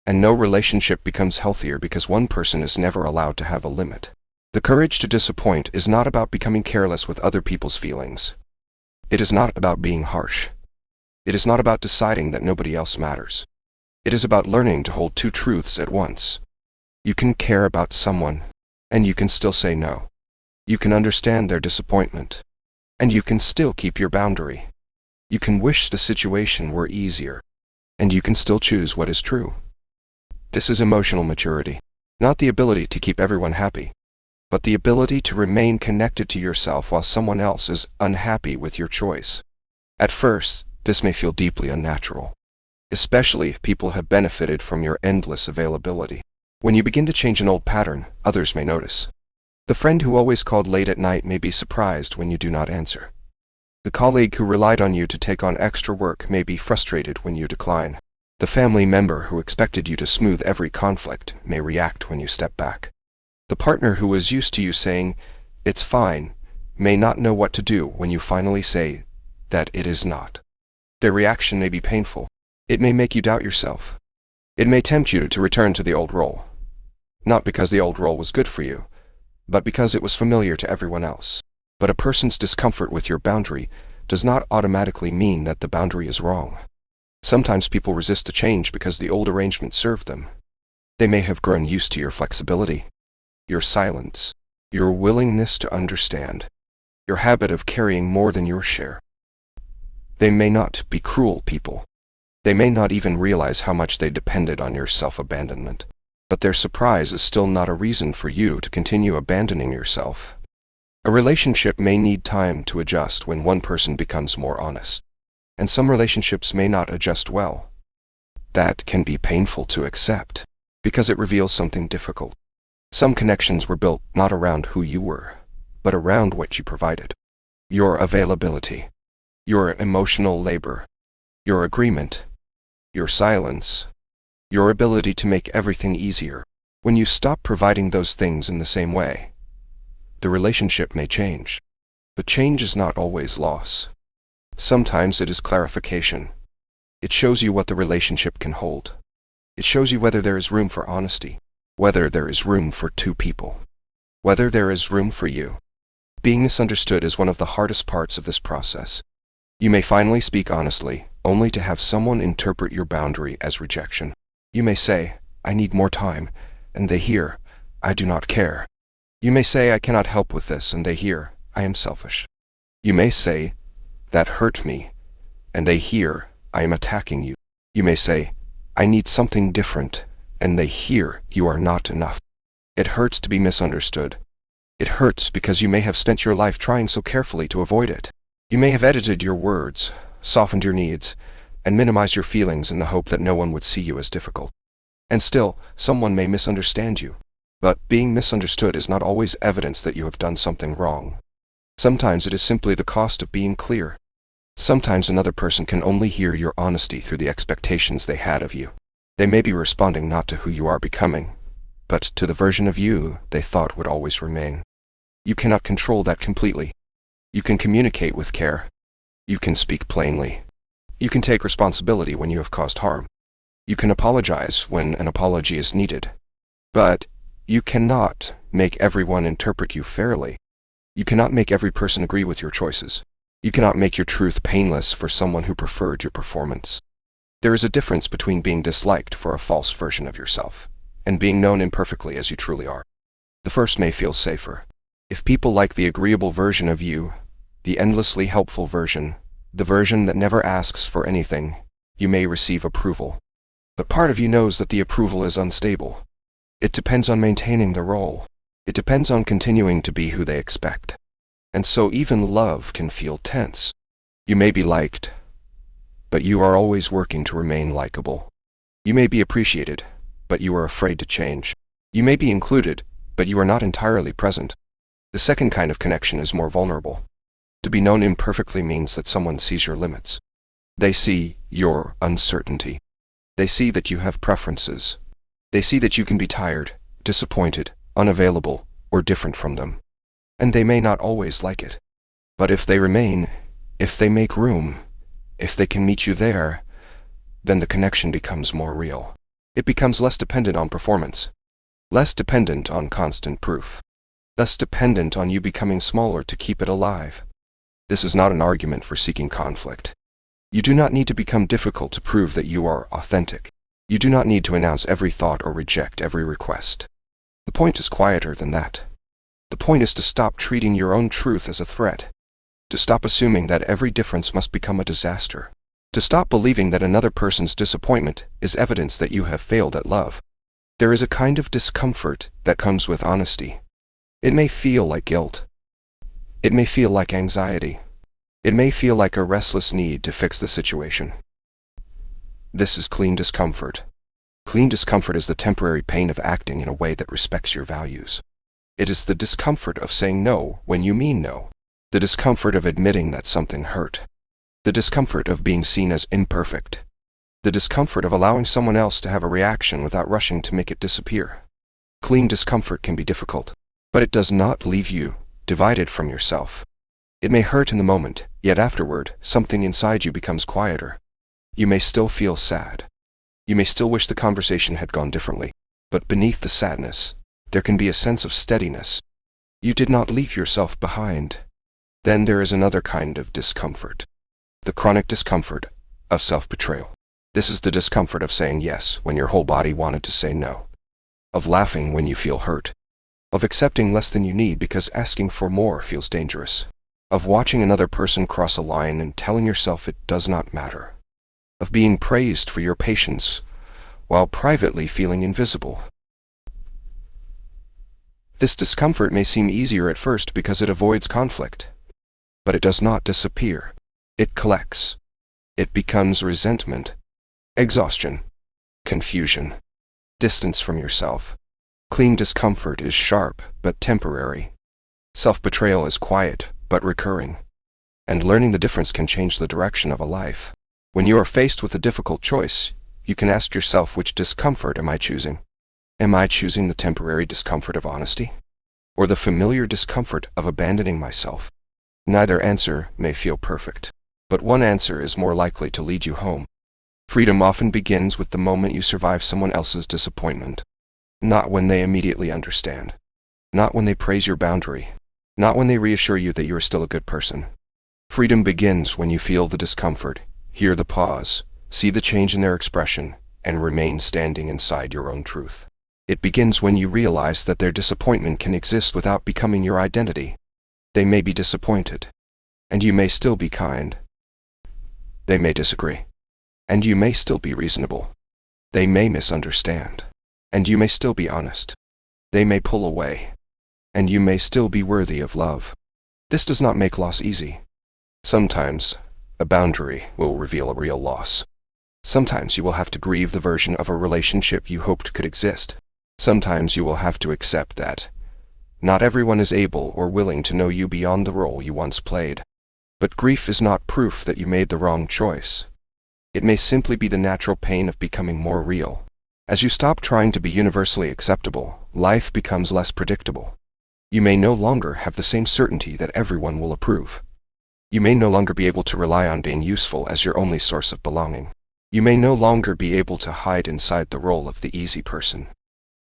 And no relationship becomes healthier because one person is never allowed to have a limit. The courage to disappoint is not about becoming careless with other people's feelings. It is not about being harsh. It is not about deciding that nobody else matters. It is about learning to hold two truths at once. You can care about someone, and you can still say no. You can understand their disappointment, and you can still keep your boundary. You can wish the situation were easier, and you can still choose what is true. This is emotional maturity, not the ability to keep everyone happy, but the ability to remain connected to yourself while someone else is unhappy with your choice. At first, this may feel deeply unnatural, especially if people have benefited from your endless availability. When you begin to change an old pattern, others may notice. The friend who always called late at night may be surprised when you do not answer. The colleague who relied on you to take on extra work may be frustrated when you decline. The family member who expected you to smooth every conflict may react when you step back. The partner who was used to you saying, "It's fine," may not know what to do when you finally say that it is not. Their reaction may be painful. It may make you doubt yourself. It may tempt you to return to the old role. Not because the old role was good for you, but because it was familiar to everyone else. But a person's discomfort with your boundary does not automatically mean that the boundary is wrong. Sometimes people resist a change because the old arrangement served them. They may have grown used to your flexibility, your silence, your willingness to understand, your habit of carrying more than your share. They may not be cruel people. They may not even realize how much they depended on your self-abandonment. But their surprise is still not a reason for you to continue abandoning yourself. A relationship may need time to adjust when one person becomes more honest. And some relationships may not adjust well. That can be painful to accept, because it reveals something difficult. Some connections were built not around who you were, but around what you provided. Your availability, your emotional labor, your agreement, your silence, your ability to make everything easier. When you stop providing those things in the same way, the relationship may change. But change is not always loss. Sometimes it is clarification. It shows you what the relationship can hold. It shows you whether there is room for honesty, whether there is room for two people, whether there is room for you. Being misunderstood is one of the hardest parts of this process. You may finally speak honestly, only to have someone interpret your boundary as rejection. You may say, "I need more time," and they hear, "I do not care." You may say, "I cannot help with this," and they hear, "I am selfish." You may say, "That hurt me," and they hear, "I am attacking you." You may say, "I need something different," and they hear, "You are not enough." It hurts to be misunderstood. It hurts because you may have spent your life trying so carefully to avoid it. You may have edited your words, softened your needs, and minimized your feelings in the hope that no one would see you as difficult. And still, someone may misunderstand you. But being misunderstood is not always evidence that you have done something wrong. Sometimes it is simply the cost of being clear. Sometimes another person can only hear your honesty through the expectations they had of you. They may be responding not to who you are becoming, but to the version of you they thought would always remain. You cannot control that completely. You can communicate with care. You can speak plainly. You can take responsibility when you have caused harm. You can apologize when an apology is needed. But you cannot make everyone interpret you fairly. You cannot make every person agree with your choices. You cannot make your truth painless for someone who preferred your performance. There is a difference between being disliked for a false version of yourself and being known imperfectly as you truly are. The first may feel safer. If people like the agreeable version of you, the endlessly helpful version, the version that never asks for anything, you may receive approval. But part of you knows that the approval is unstable. It depends on maintaining the role. It depends on continuing to be who they expect. And so even love can feel tense. You may be liked, but you are always working to remain likable. You may be appreciated, but you are afraid to change. You may be included, but you are not entirely present. The second kind of connection is more vulnerable. To be known imperfectly means that someone sees your limits. They see your uncertainty. They see that you have preferences. They see that you can be tired, disappointed, unavailable, or different from them. And they may not always like it. But if they remain, if they make room, if they can meet you there, then the connection becomes more real. It becomes less dependent on performance, less dependent on constant proof, less dependent on you becoming smaller to keep it alive. This is not an argument for seeking conflict. You do not need to become difficult to prove that you are authentic. You do not need to announce every thought or reject every request. The point is quieter than that. The point is to stop treating your own truth as a threat. To stop assuming that every difference must become a disaster. To stop believing that another person's disappointment is evidence that you have failed at love. There is a kind of discomfort that comes with honesty. It may feel like guilt. It may feel like anxiety. It may feel like a restless need to fix the situation. This is clean discomfort. Clean discomfort is the temporary pain of acting in a way that respects your values. It is the discomfort of saying no when you mean no. The discomfort of admitting that something hurt. The discomfort of being seen as imperfect. The discomfort of allowing someone else to have a reaction without rushing to make it disappear. Clean discomfort can be difficult, but it does not leave you divided from yourself. It may hurt in the moment, yet afterward, something inside you becomes quieter. You may still feel sad. You may still wish the conversation had gone differently, but beneath the sadness, there can be a sense of steadiness. You did not leave yourself behind. Then there is another kind of discomfort. The chronic discomfort of self-betrayal. This is the discomfort of saying yes when your whole body wanted to say no. Of laughing when you feel hurt. Of accepting less than you need because asking for more feels dangerous. of watching another person cross a line and telling yourself it does not matter, of being praised for your patience while privately feeling invisible. This discomfort may seem easier at first because it avoids conflict, but it does not disappear. It collects. It becomes resentment, exhaustion, confusion, distance from yourself. Clean discomfort is sharp but temporary. Self-betrayal is quiet but recurring. And learning the difference can change the direction of a life. When you are faced with a difficult choice, you can ask yourself, which discomfort am I choosing? Am I choosing the temporary discomfort of honesty, or the familiar discomfort of abandoning myself? Neither answer may feel perfect, but one answer is more likely to lead you home. Freedom often begins with the moment you survive someone else's disappointment. Not when they immediately understand. Not when they praise your boundary. Not when they reassure you that you are still a good person. Freedom begins when you feel the discomfort, hear the pause, see the change in their expression, and remain standing inside your own truth. It begins when you realize that their disappointment can exist without becoming your identity. They may be disappointed, and you may still be kind. They may disagree, and you may still be reasonable. They may misunderstand, and you may still be honest. They may pull away, and you may still be worthy of love. This does not make loss easy. Sometimes, a boundary will reveal a real loss. Sometimes you will have to grieve the version of a relationship you hoped could exist. Sometimes you will have to accept that not everyone is able or willing to know you beyond the role you once played. But grief is not proof that you made the wrong choice. It may simply be the natural pain of becoming more real. As you stop trying to be universally acceptable, life becomes less predictable. You may no longer have the same certainty that everyone will approve. You may no longer be able to rely on being useful as your only source of belonging. You may no longer be able to hide inside the role of the easy person.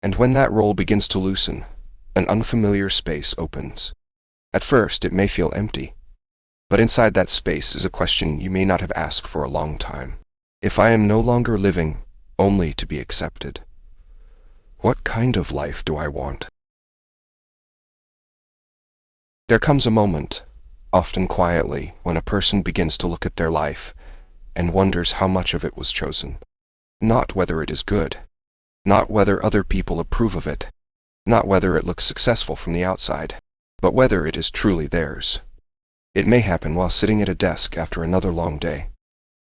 And when that role begins to loosen, an unfamiliar space opens. At first, it may feel empty. But inside that space is a question you may not have asked for a long time. If I am no longer living only to be accepted, what kind of life do I want? There comes a moment, often quietly, when a person begins to look at their life and wonders how much of it was chosen. Not whether it is good, not whether other people approve of it, not whether it looks successful from the outside, but whether it is truly theirs. It may happen while sitting at a desk after another long day.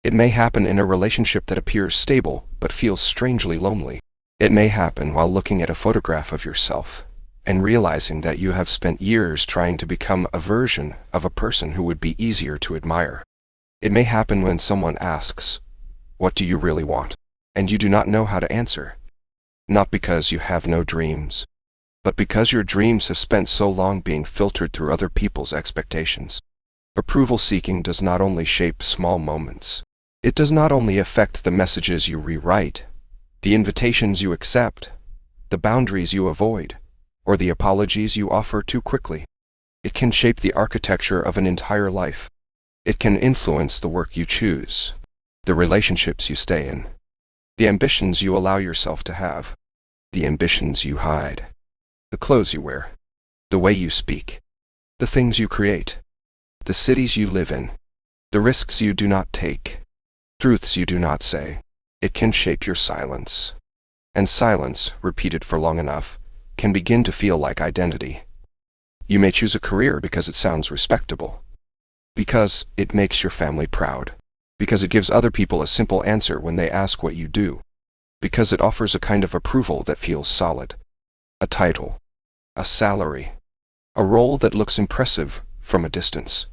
It may happen in a relationship that appears stable but feels strangely lonely. It may happen while looking at a photograph of yourself and realizing that you have spent years trying to become a version of a person who would be easier to admire. It may happen when someone asks, "What do you really want?" and you do not know how to answer. Not because you have no dreams, but because your dreams have spent so long being filtered through other people's expectations. Approval seeking does not only shape small moments. It does not only affect the messages you rewrite, the invitations you accept, the boundaries you avoid, or the apologies you offer too quickly. It can shape the architecture of an entire life. It can influence the work you choose, the relationships you stay in, the ambitions you allow yourself to have, the ambitions you hide, the clothes you wear, the way you speak, the things you create, the cities you live in, the risks you do not take, truths you do not say. It can shape your silence. And silence, repeated for long enough, can begin to feel like identity. You may choose a career because it sounds respectable, because it makes your family proud, because it gives other people a simple answer when they ask what you do, because it offers a kind of approval that feels solid. A title, a salary, a role that looks impressive from a distance.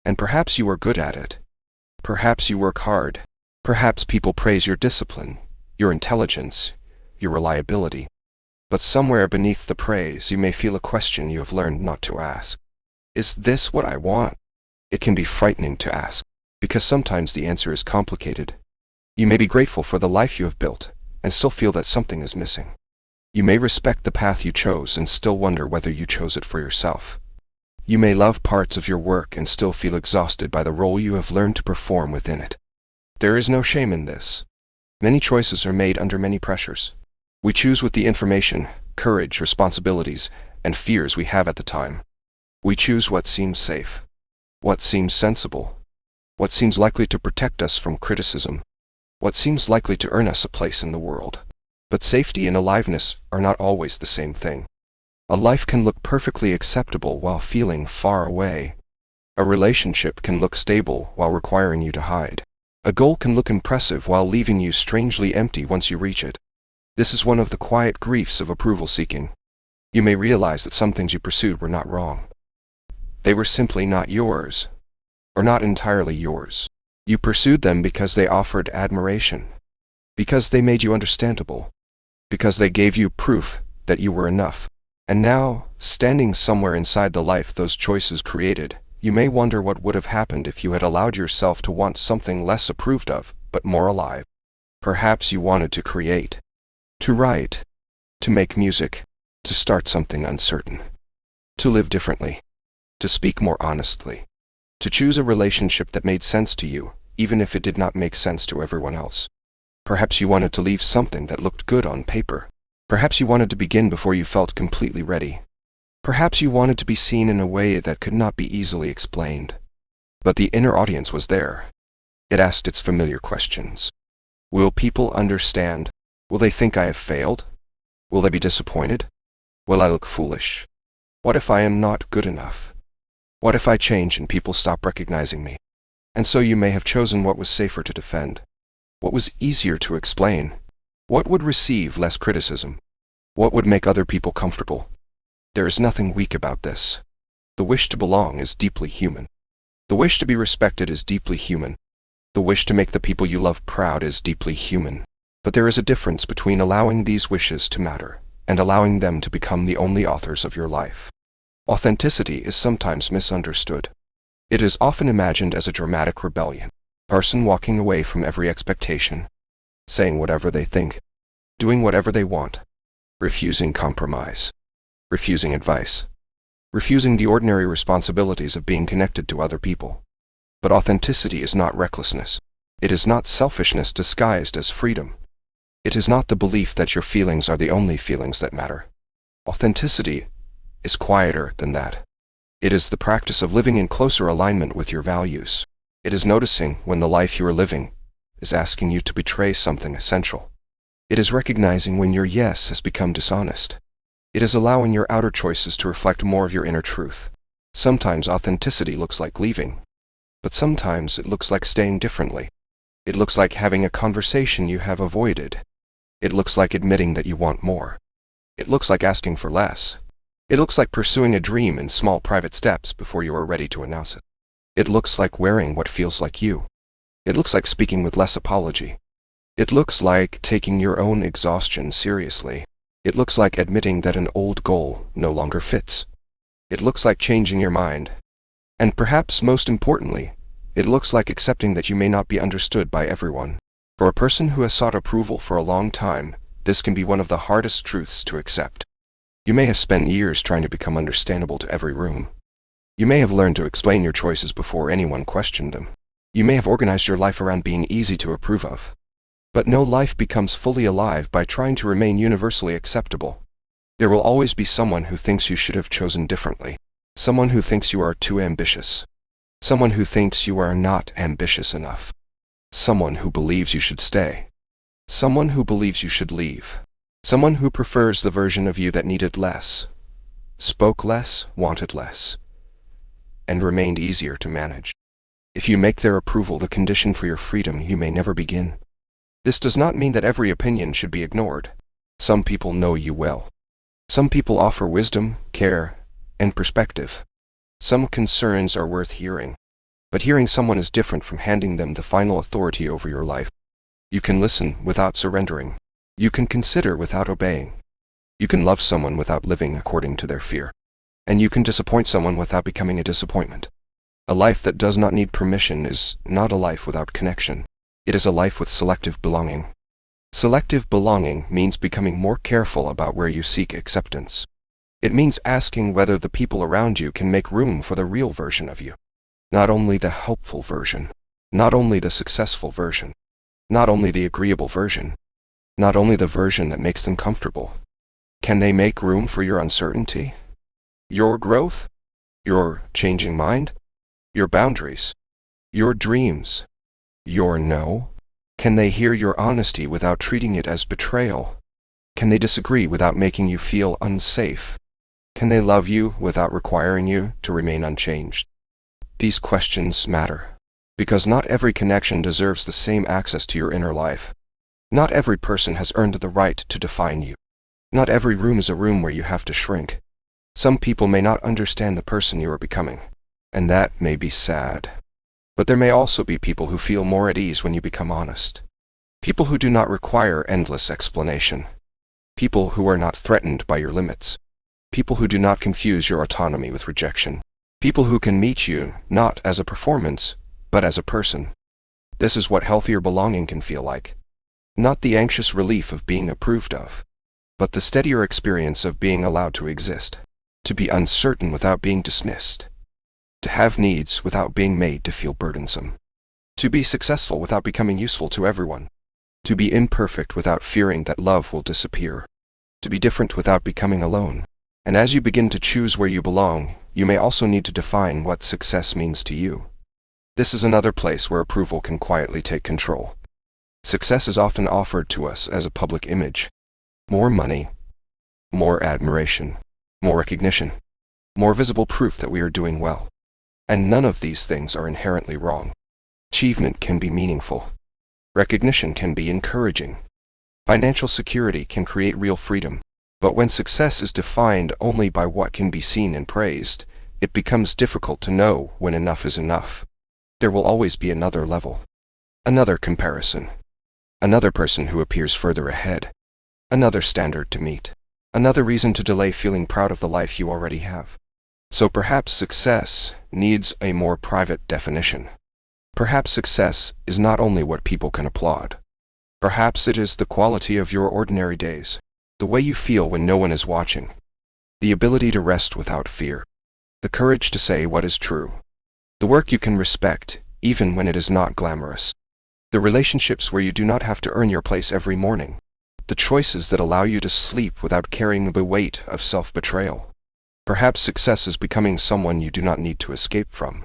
And perhaps you are good at it. Perhaps you work hard. Perhaps people praise your discipline, your intelligence, your reliability. But somewhere beneath the praise you may feel a question you have learned not to ask. Is this what I want? It can be frightening to ask, because sometimes the answer is complicated. You may be grateful for the life you have built, and still feel that something is missing. You may respect the path you chose and still wonder whether you chose it for yourself. You may love parts of your work and still feel exhausted by the role you have learned to perform within it. There is no shame in this. Many choices are made under many pressures. We choose with the information, courage, responsibilities, and fears we have at the time. We choose what seems safe. what seems sensible, what seems likely to protect us from criticism, what seems likely to earn us a place in the world. But safety and aliveness are not always the same thing. A life can look perfectly acceptable while feeling far away. A relationship can look stable while requiring you to hide. A goal can look impressive while leaving you strangely empty once you reach it. This is one of the quiet griefs of approval seeking. You may realize that some things you pursued were not wrong. They were simply not yours, or not entirely yours. You pursued them because they offered admiration, because they made you understandable, because they gave you proof that you were enough. And now, standing somewhere inside the life those choices created, you may wonder what would have happened if you had allowed yourself to want something less approved of, but more alive. Perhaps you wanted to create, to write, to make music, to start something uncertain, to live differently, to speak more honestly, to choose a relationship that made sense to you, even if it did not make sense to everyone else. Perhaps you wanted to leave something that looked good on paper. Perhaps you wanted to begin before you felt completely ready. Perhaps you wanted to be seen in a way that could not be easily explained. But the inner audience was there. It asked its familiar questions. Will people understand? Will they think I have failed? Will they be disappointed? Will I look foolish? What if I am not good enough? What if I change and people stop recognizing me? And so you may have chosen what was safer to defend, what was easier to explain, what would receive less criticism, what would make other people comfortable. There is nothing weak about this. The wish to belong is deeply human. The wish to be respected is deeply human. The wish to make the people you love proud is deeply human. But there is a difference between allowing these wishes to matter and allowing them to become the only authors of your life. Authenticity is sometimes misunderstood. It is often imagined as a dramatic rebellion, a person walking away from every expectation, saying whatever they think, doing whatever they want, refusing compromise, refusing advice, refusing the ordinary responsibilities of being connected to other people. But authenticity is not recklessness. It is not selfishness disguised as freedom. It is not the belief that your feelings are the only feelings that matter. Authenticity is quieter than that. It is the practice of living in closer alignment with your values. It is noticing when the life you are living is asking you to betray something essential. It is recognizing when your yes has become dishonest. It is allowing your outer choices to reflect more of your inner truth. Sometimes authenticity looks like leaving, but sometimes it looks like staying differently. It looks like having a conversation you have avoided. It looks like admitting that you want more. It looks like asking for less. It looks like pursuing a dream in small private steps before you are ready to announce it. It looks like wearing what feels like you. It looks like speaking with less apology. It looks like taking your own exhaustion seriously. It looks like admitting that an old goal no longer fits. It looks like changing your mind. And perhaps most importantly, it looks like accepting that you may not be understood by everyone. For a person who has sought approval for a long time, this can be one of the hardest truths to accept. You may have spent years trying to become understandable to every room. You may have learned to explain your choices before anyone questioned them. You may have organized your life around being easy to approve of. But no life becomes fully alive by trying to remain universally acceptable. There will always be someone who thinks you should have chosen differently. Someone who thinks you are too ambitious. Someone who thinks you are not ambitious enough. Someone who believes you should stay. Someone who believes you should leave. Someone who prefers the version of you that needed less, spoke less, wanted less, and remained easier to manage. If you make their approval the condition for your freedom, you may never begin. This does not mean that every opinion should be ignored. Some people know you well. Some people offer wisdom, care, and perspective. Some concerns are worth hearing. But hearing someone is different from handing them the final authority over your life. You can listen without surrendering. You can consider without obeying. You can love someone without living according to their fear. And you can disappoint someone without becoming a disappointment. A life that does not need permission is not a life without connection. It is a life with selective belonging. Selective belonging means becoming more careful about where you seek acceptance. It means asking whether the people around you can make room for the real version of you. Not only the helpful version, not only the successful version, not only the agreeable version, not only the version that makes them comfortable. Can they make room for your uncertainty? Your growth? Your changing mind? your boundaries, your dreams, your no? Can they hear your honesty without treating it as betrayal? Can they disagree without making you feel unsafe? Can they love you without requiring you to remain unchanged? These questions matter, because not every connection deserves the same access to your inner life. Not every person has earned the right to define you. Not every room is a room where you have to shrink. Some people may not understand the person you are becoming, and that may be sad. But there may also be people who feel more at ease when you become honest. People who do not require endless explanation. People who are not threatened by your limits. People who do not confuse your autonomy with rejection. People who can meet you not as a performance, but as a person. This is what healthier belonging can feel like. Not the anxious relief of being approved of, but the steadier experience of being allowed to exist, to be uncertain without being dismissed, to have needs without being made to feel burdensome, to be successful without becoming useful to everyone, to be imperfect without fearing that love will disappear, to be different without becoming alone. And as you begin to choose where you belong, you may also need to define what success means to you. This is another place where approval can quietly take control. Success is often offered to us as a public image. More money, more admiration, more recognition, more visible proof that we are doing well. And none of these things are inherently wrong. Achievement can be meaningful. Recognition can be encouraging. Financial security can create real freedom. But when success is defined only by what can be seen and praised, it becomes difficult to know when enough is enough. There will always be another level, another comparison, another person who appears further ahead, another standard to meet, another reason to delay feeling proud of the life you already have. So perhaps success needs a more private definition. Perhaps success is not only what people can applaud. Perhaps it is the quality of your ordinary days. The way you feel when no one is watching. The ability to rest without fear. The courage to say what is true. The work you can respect, even when it is not glamorous. The relationships where you do not have to earn your place every morning. The choices that allow you to sleep without carrying the weight of self-betrayal. Perhaps success is becoming someone you do not need to escape from.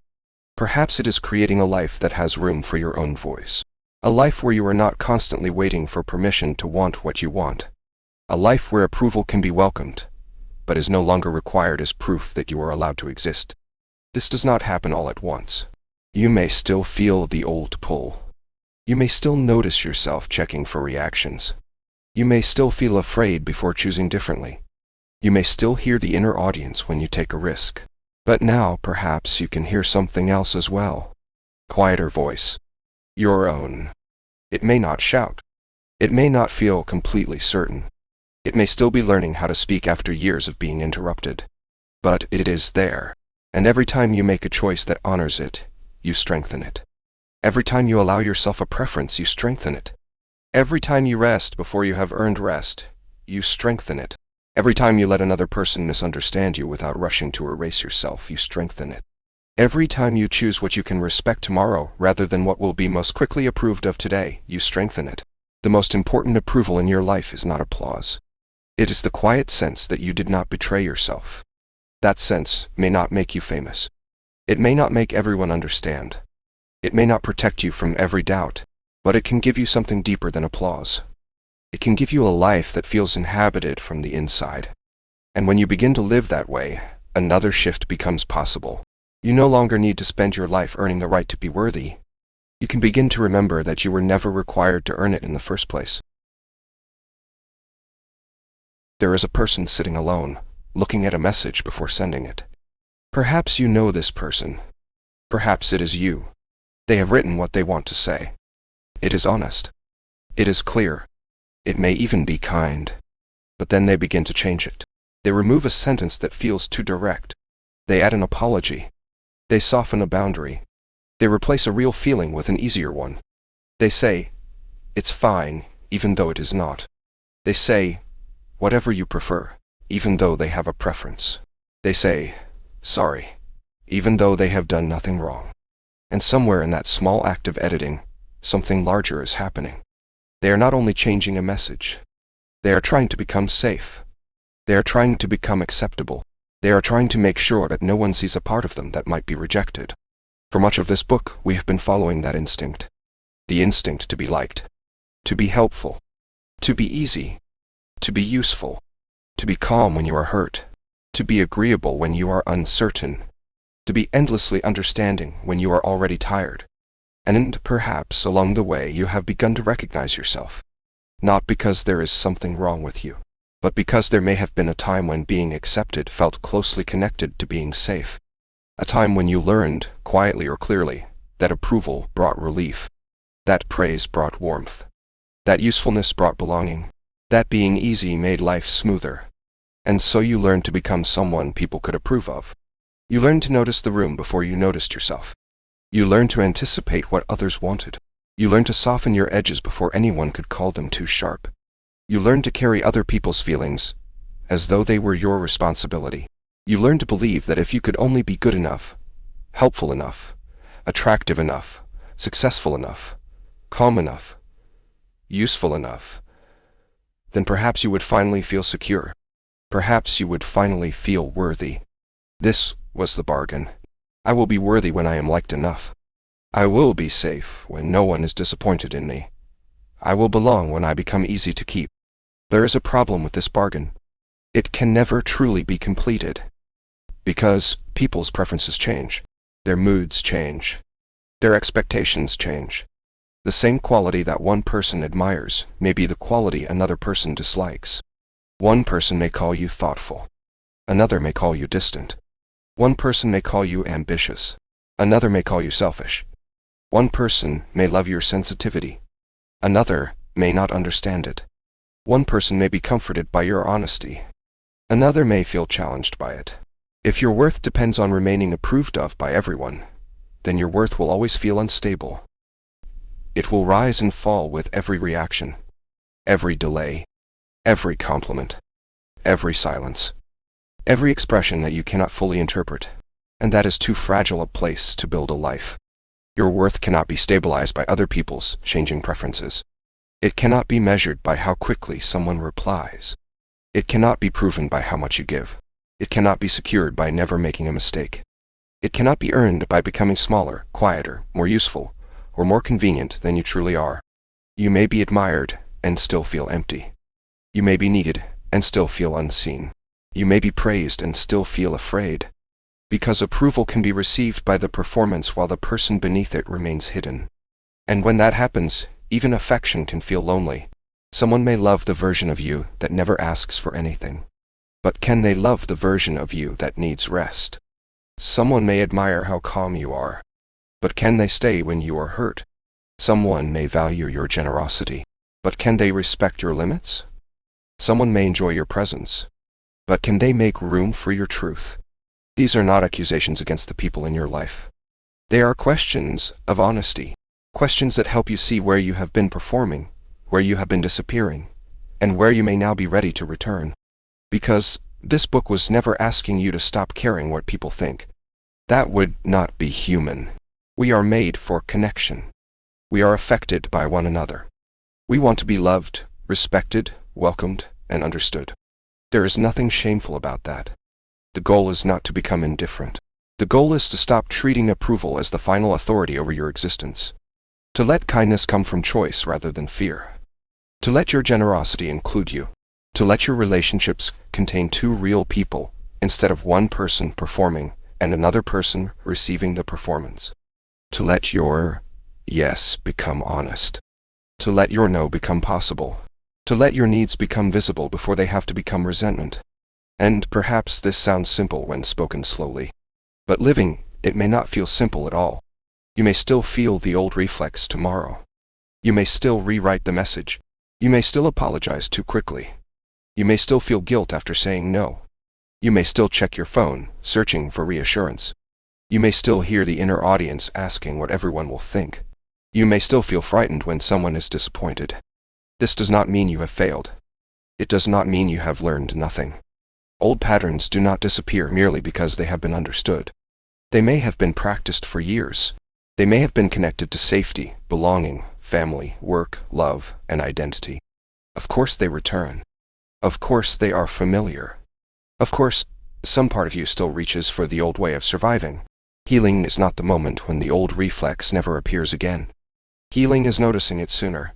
Perhaps it is creating a life that has room for your own voice. A life where you are not constantly waiting for permission to want what you want. A life where approval can be welcomed, but is no longer required as proof that you are allowed to exist. This does not happen all at once. You may still feel the old pull. You may still notice yourself checking for reactions. You may still feel afraid before choosing differently. You may still hear the inner audience when you take a risk. But now perhaps you can hear something else as well. Quieter voice. Your own. It may not shout. It may not feel completely certain. It may still be learning how to speak after years of being interrupted. But it is there. And every time you make a choice that honors it, you strengthen it. Every time you allow yourself a preference, you strengthen it. Every time you rest before you have earned rest, you strengthen it. Every time you let another person misunderstand you without rushing to erase yourself, you strengthen it. Every time you choose what you can respect tomorrow rather than what will be most quickly approved of today, you strengthen it. The most important approval in your life is not applause. It is the quiet sense that you did not betray yourself. That sense may not make you famous. It may not make everyone understand. It may not protect you from every doubt, but it can give you something deeper than applause. It can give you a life that feels inhabited from the inside. And when you begin to live that way, another shift becomes possible. You no longer need to spend your life earning the right to be worthy. You can begin to remember that you were never required to earn it in the first place. There is a person sitting alone, looking at a message before sending it. Perhaps you know this person. Perhaps it is you. They have written what they want to say. It is honest. It is clear. It may even be kind. But then they begin to change it. They remove a sentence that feels too direct. They add an apology. They soften a boundary. They replace a real feeling with an easier one. They say, "It's fine," even though it is not. They say, "Whatever you prefer," even though they have a preference. They say, "Sorry," even though they have done nothing wrong. And somewhere in that small act of editing, something larger is happening. They are not only changing a message. They are trying to become safe. They are trying to become acceptable. They are trying to make sure that no one sees a part of them that might be rejected. For much of this book, we have been following that instinct. The instinct to be liked, to be helpful, to be easy, to be useful, to be calm when you are hurt, to be agreeable when you are uncertain, to be endlessly understanding when you are already tired. And perhaps along the way you have begun to recognize yourself. Not because there is something wrong with you, but because there may have been a time when being accepted felt closely connected to being safe. A time when you learned, quietly or clearly, that approval brought relief, that praise brought warmth, that usefulness brought belonging, that being easy made life smoother. And so you learned to become someone people could approve of. You learned to notice the room before you noticed yourself. You learned to anticipate what others wanted. You learned to soften your edges before anyone could call them too sharp. You learned to carry other people's feelings as though they were your responsibility. You learned to believe that if you could only be good enough, helpful enough, attractive enough, successful enough, calm enough, useful enough, then perhaps you would finally feel secure. Perhaps you would finally feel worthy. This was the bargain. I will be worthy when I am liked enough. I will be safe when no one is disappointed in me. I will belong when I become easy to keep. There is a problem with this bargain. It can never truly be completed. Because people's preferences change. Their moods change. Their expectations change. The same quality that one person admires may be the quality another person dislikes. One person may call you thoughtful. Another may call you distant. One person may call you ambitious. Another may call you selfish. One person may love your sensitivity. Another may not understand it. One person may be comforted by your honesty. Another may feel challenged by it. If your worth depends on remaining approved of by everyone, then your worth will always feel unstable. It will rise and fall with every reaction, every delay, every compliment, every silence, every expression that you cannot fully interpret, and that is too fragile a place to build a life. Your worth cannot be stabilized by other people's changing preferences. It cannot be measured by how quickly someone replies. It cannot be proven by how much you give. It cannot be secured by never making a mistake. It cannot be earned by becoming smaller, quieter, more useful, or more convenient than you truly are. You may be admired and still feel empty. You may be needed and still feel unseen. You may be praised and still feel afraid. Because approval can be received by the performance while the person beneath it remains hidden. And when that happens, even affection can feel lonely. Someone may love the version of you that never asks for anything. But can they love the version of you that needs rest? Someone may admire how calm you are. But can they stay when you are hurt? Someone may value your generosity. But can they respect your limits? Someone may enjoy your presence. But can they make room for your truth? These are not accusations against the people in your life. They are questions of honesty. Questions that help you see where you have been performing, where you have been disappearing, and where you may now be ready to return. Because this book was never asking you to stop caring what people think. That would not be human. We are made for connection. We are affected by one another. We want to be loved, respected, welcomed, and understood. There is nothing shameful about that. The goal is not to become indifferent. The goal is to stop treating approval as the final authority over your existence. To let kindness come from choice rather than fear. To let your generosity include you. To let your relationships contain two real people instead of one person performing and another person receiving the performance. To let your yes become honest. To let your no become possible. To let your needs become visible before they have to become resentment. And perhaps this sounds simple when spoken slowly. But living, it may not feel simple at all. You may still feel the old reflex tomorrow. You may still rewrite the message. You may still apologize too quickly. You may still feel guilt after saying no. You may still check your phone, searching for reassurance. You may still hear the inner audience asking what everyone will think. You may still feel frightened when someone is disappointed. This does not mean you have failed. It does not mean you have learned nothing. Old patterns do not disappear merely because they have been understood. They may have been practiced for years. They may have been connected to safety, belonging, family, work, love, and identity. Of course they return. Of course they are familiar. Of course, some part of you still reaches for the old way of surviving. Healing is not the moment when the old reflex never appears again. Healing is noticing it sooner.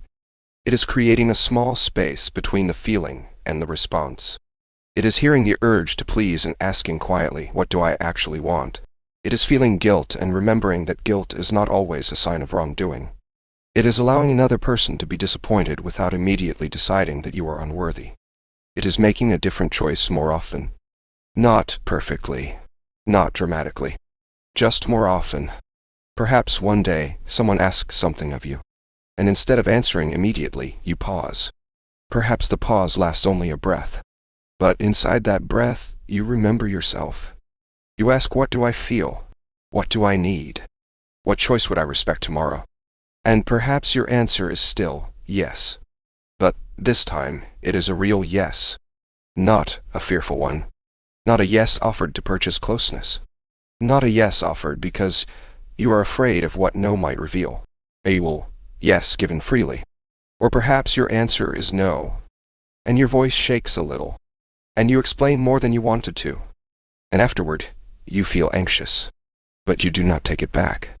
It is creating a small space between the feeling and the response. It is hearing the urge to please and asking quietly, what do I actually want? It is feeling guilt and remembering that guilt is not always a sign of wrongdoing. It is allowing another person to be disappointed without immediately deciding that you are unworthy. It is making a different choice more often. Not perfectly, not dramatically, just more often. Perhaps one day someone asks something of you, and instead of answering immediately, you pause. Perhaps the pause lasts only a breath. But inside that breath, you remember yourself. You ask, what do I feel? What do I need? What choice would I respect tomorrow? And perhaps your answer is still yes. But this time, it is a real yes. Not a fearful one. Not a yes offered to purchase closeness. Not a yes offered because you are afraid of what no might reveal. A yes given freely. Or perhaps your answer is no, and your voice shakes a little, and you explain more than you wanted to, and afterward, you feel anxious. But you do not take it back.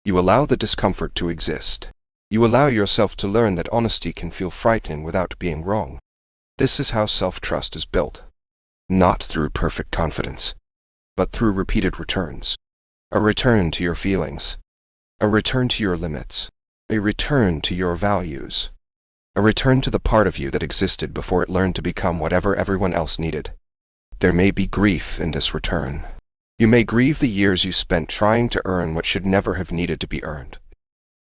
You allow the discomfort to exist. You allow yourself to learn that honesty can feel frightening without being wrong. This is how self-trust is built. Not through perfect confidence, but through repeated returns. A return to your feelings. A return to your limits. A return to your values. A return to the part of you that existed before it learned to become whatever everyone else needed. There may be grief in this return. You may grieve the years you spent trying to earn what should never have needed to be earned.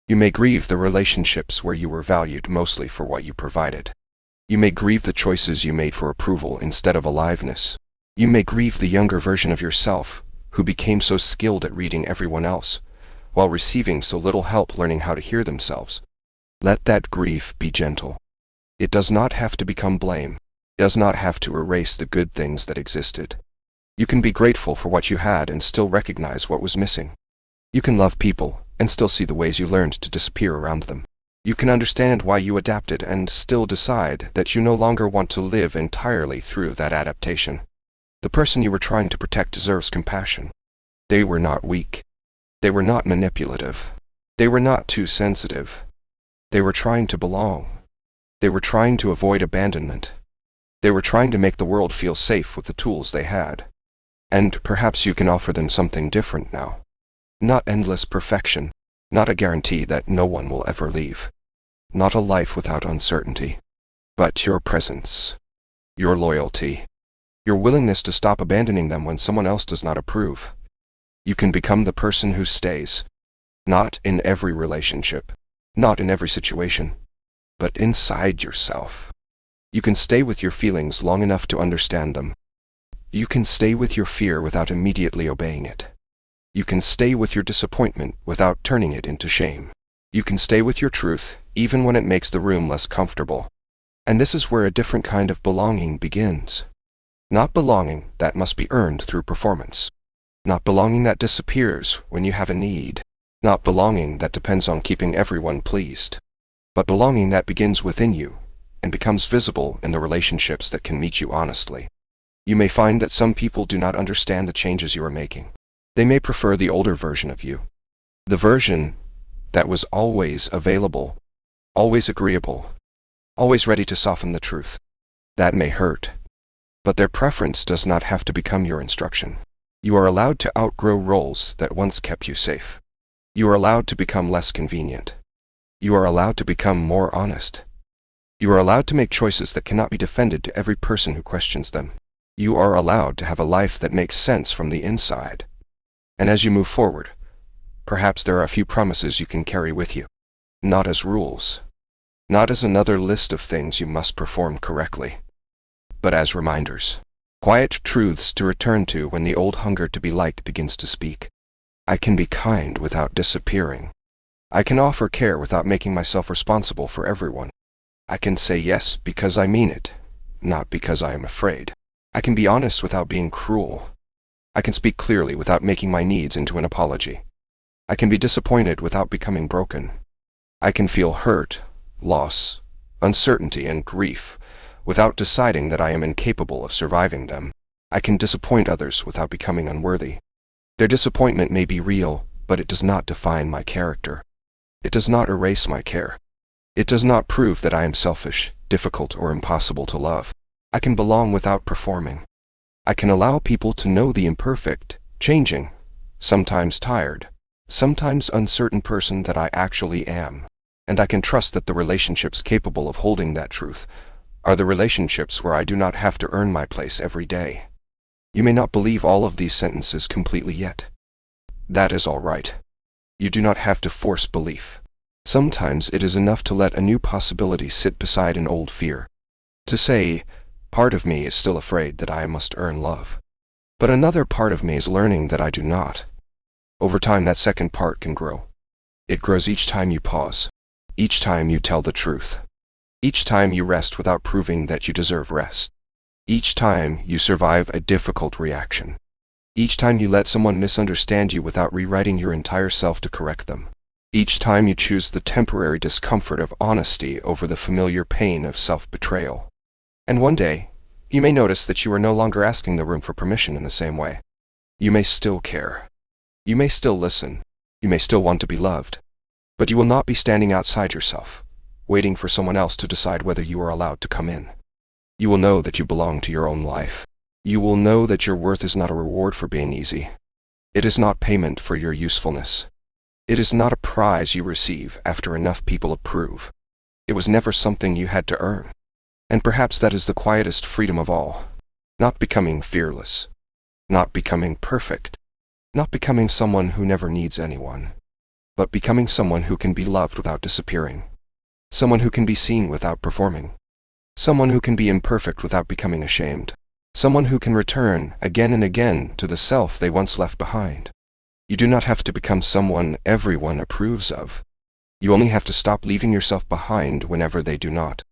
You may grieve the relationships where you were valued mostly for what you provided. You may grieve the choices you made for approval instead of aliveness. You may grieve the younger version of yourself, who became so skilled at reading everyone else, while receiving so little help learning how to hear themselves. Let that grief be gentle. It does not have to become blame. It does not have to erase the good things that existed. You can be grateful for what you had and still recognize what was missing. You can love people and still see the ways you learned to disappear around them. You can understand why you adapted and still decide that you no longer want to live entirely through that adaptation. The person you were trying to protect deserves compassion. They were not weak. They were not manipulative. They were not too sensitive. They were trying to belong. They were trying to avoid abandonment. They were trying to make the world feel safe with the tools they had. And perhaps you can offer them something different now. Not endless perfection. Not a guarantee that no one will ever leave. Not a life without uncertainty. But your presence. Your loyalty. Your willingness to stop abandoning them when someone else does not approve. You can become the person who stays. Not in every relationship. Not in every situation. But inside yourself. You can stay with your feelings long enough to understand them. You can stay with your fear without immediately obeying it. You can stay with your disappointment without turning it into shame. You can stay with your truth, even when it makes the room less comfortable. And this is where a different kind of belonging begins. Not belonging that must be earned through performance. Not belonging that disappears when you have a need. Not belonging that depends on keeping everyone pleased. But belonging that begins within you and becomes visible in the relationships that can meet you honestly. You may find that some people do not understand the changes you are making. They may prefer the older version of you. The version that was always available, always agreeable, always ready to soften the truth. That may hurt. But their preference does not have to become your instruction. You are allowed to outgrow roles that once kept you safe. You are allowed to become less convenient. You are allowed to become more honest. You are allowed to make choices that cannot be defended to every person who questions them. You are allowed to have a life that makes sense from the inside. And as you move forward, perhaps there are a few promises you can carry with you. Not as rules. Not as another list of things you must perform correctly. But as reminders. Quiet truths to return to when the old hunger to be liked begins to speak. I can be kind without disappearing. I can offer care without making myself responsible for everyone. I can say yes because I mean it, not because I am afraid. I can be honest without being cruel. I can speak clearly without making my needs into an apology. I can be disappointed without becoming broken. I can feel hurt, loss, uncertainty, and grief without deciding that I am incapable of surviving them. I can disappoint others without becoming unworthy. Their disappointment may be real, but it does not define my character. It does not erase my care. It does not prove that I am selfish, difficult, or impossible to love. I can belong without performing. I can allow people to know the imperfect, changing, sometimes tired, sometimes uncertain person that I actually am. And I can trust that the relationships capable of holding that truth are the relationships where I do not have to earn my place every day. You may not believe all of these sentences completely yet. That is all right. You do not have to force belief. Sometimes it is enough to let a new possibility sit beside an old fear. To say, part of me is still afraid that I must earn love. But another part of me is learning that I do not. Over time that second part can grow. It grows each time you pause. Each time you tell the truth. Each time you rest without proving that you deserve rest. Each time you survive a difficult reaction. Each time you let someone misunderstand you without rewriting your entire self to correct them. Each time you choose the temporary discomfort of honesty over the familiar pain of self-betrayal. And one day, you may notice that you are no longer asking the room for permission in the same way. You may still care. You may still listen. You may still want to be loved. But you will not be standing outside yourself, waiting for someone else to decide whether you are allowed to come in. You will know that you belong to your own life. You will know that your worth is not a reward for being easy. It is not payment for your usefulness. It is not a prize you receive after enough people approve. It was never something you had to earn. And perhaps that is the quietest freedom of all. Not becoming fearless. Not becoming perfect. Not becoming someone who never needs anyone. But becoming someone who can be loved without disappearing. Someone who can be seen without performing. Someone who can be imperfect without becoming ashamed. Someone who can return again and again to the self they once left behind. You do not have to become someone everyone approves of. You only have to stop leaving yourself behind whenever they do not.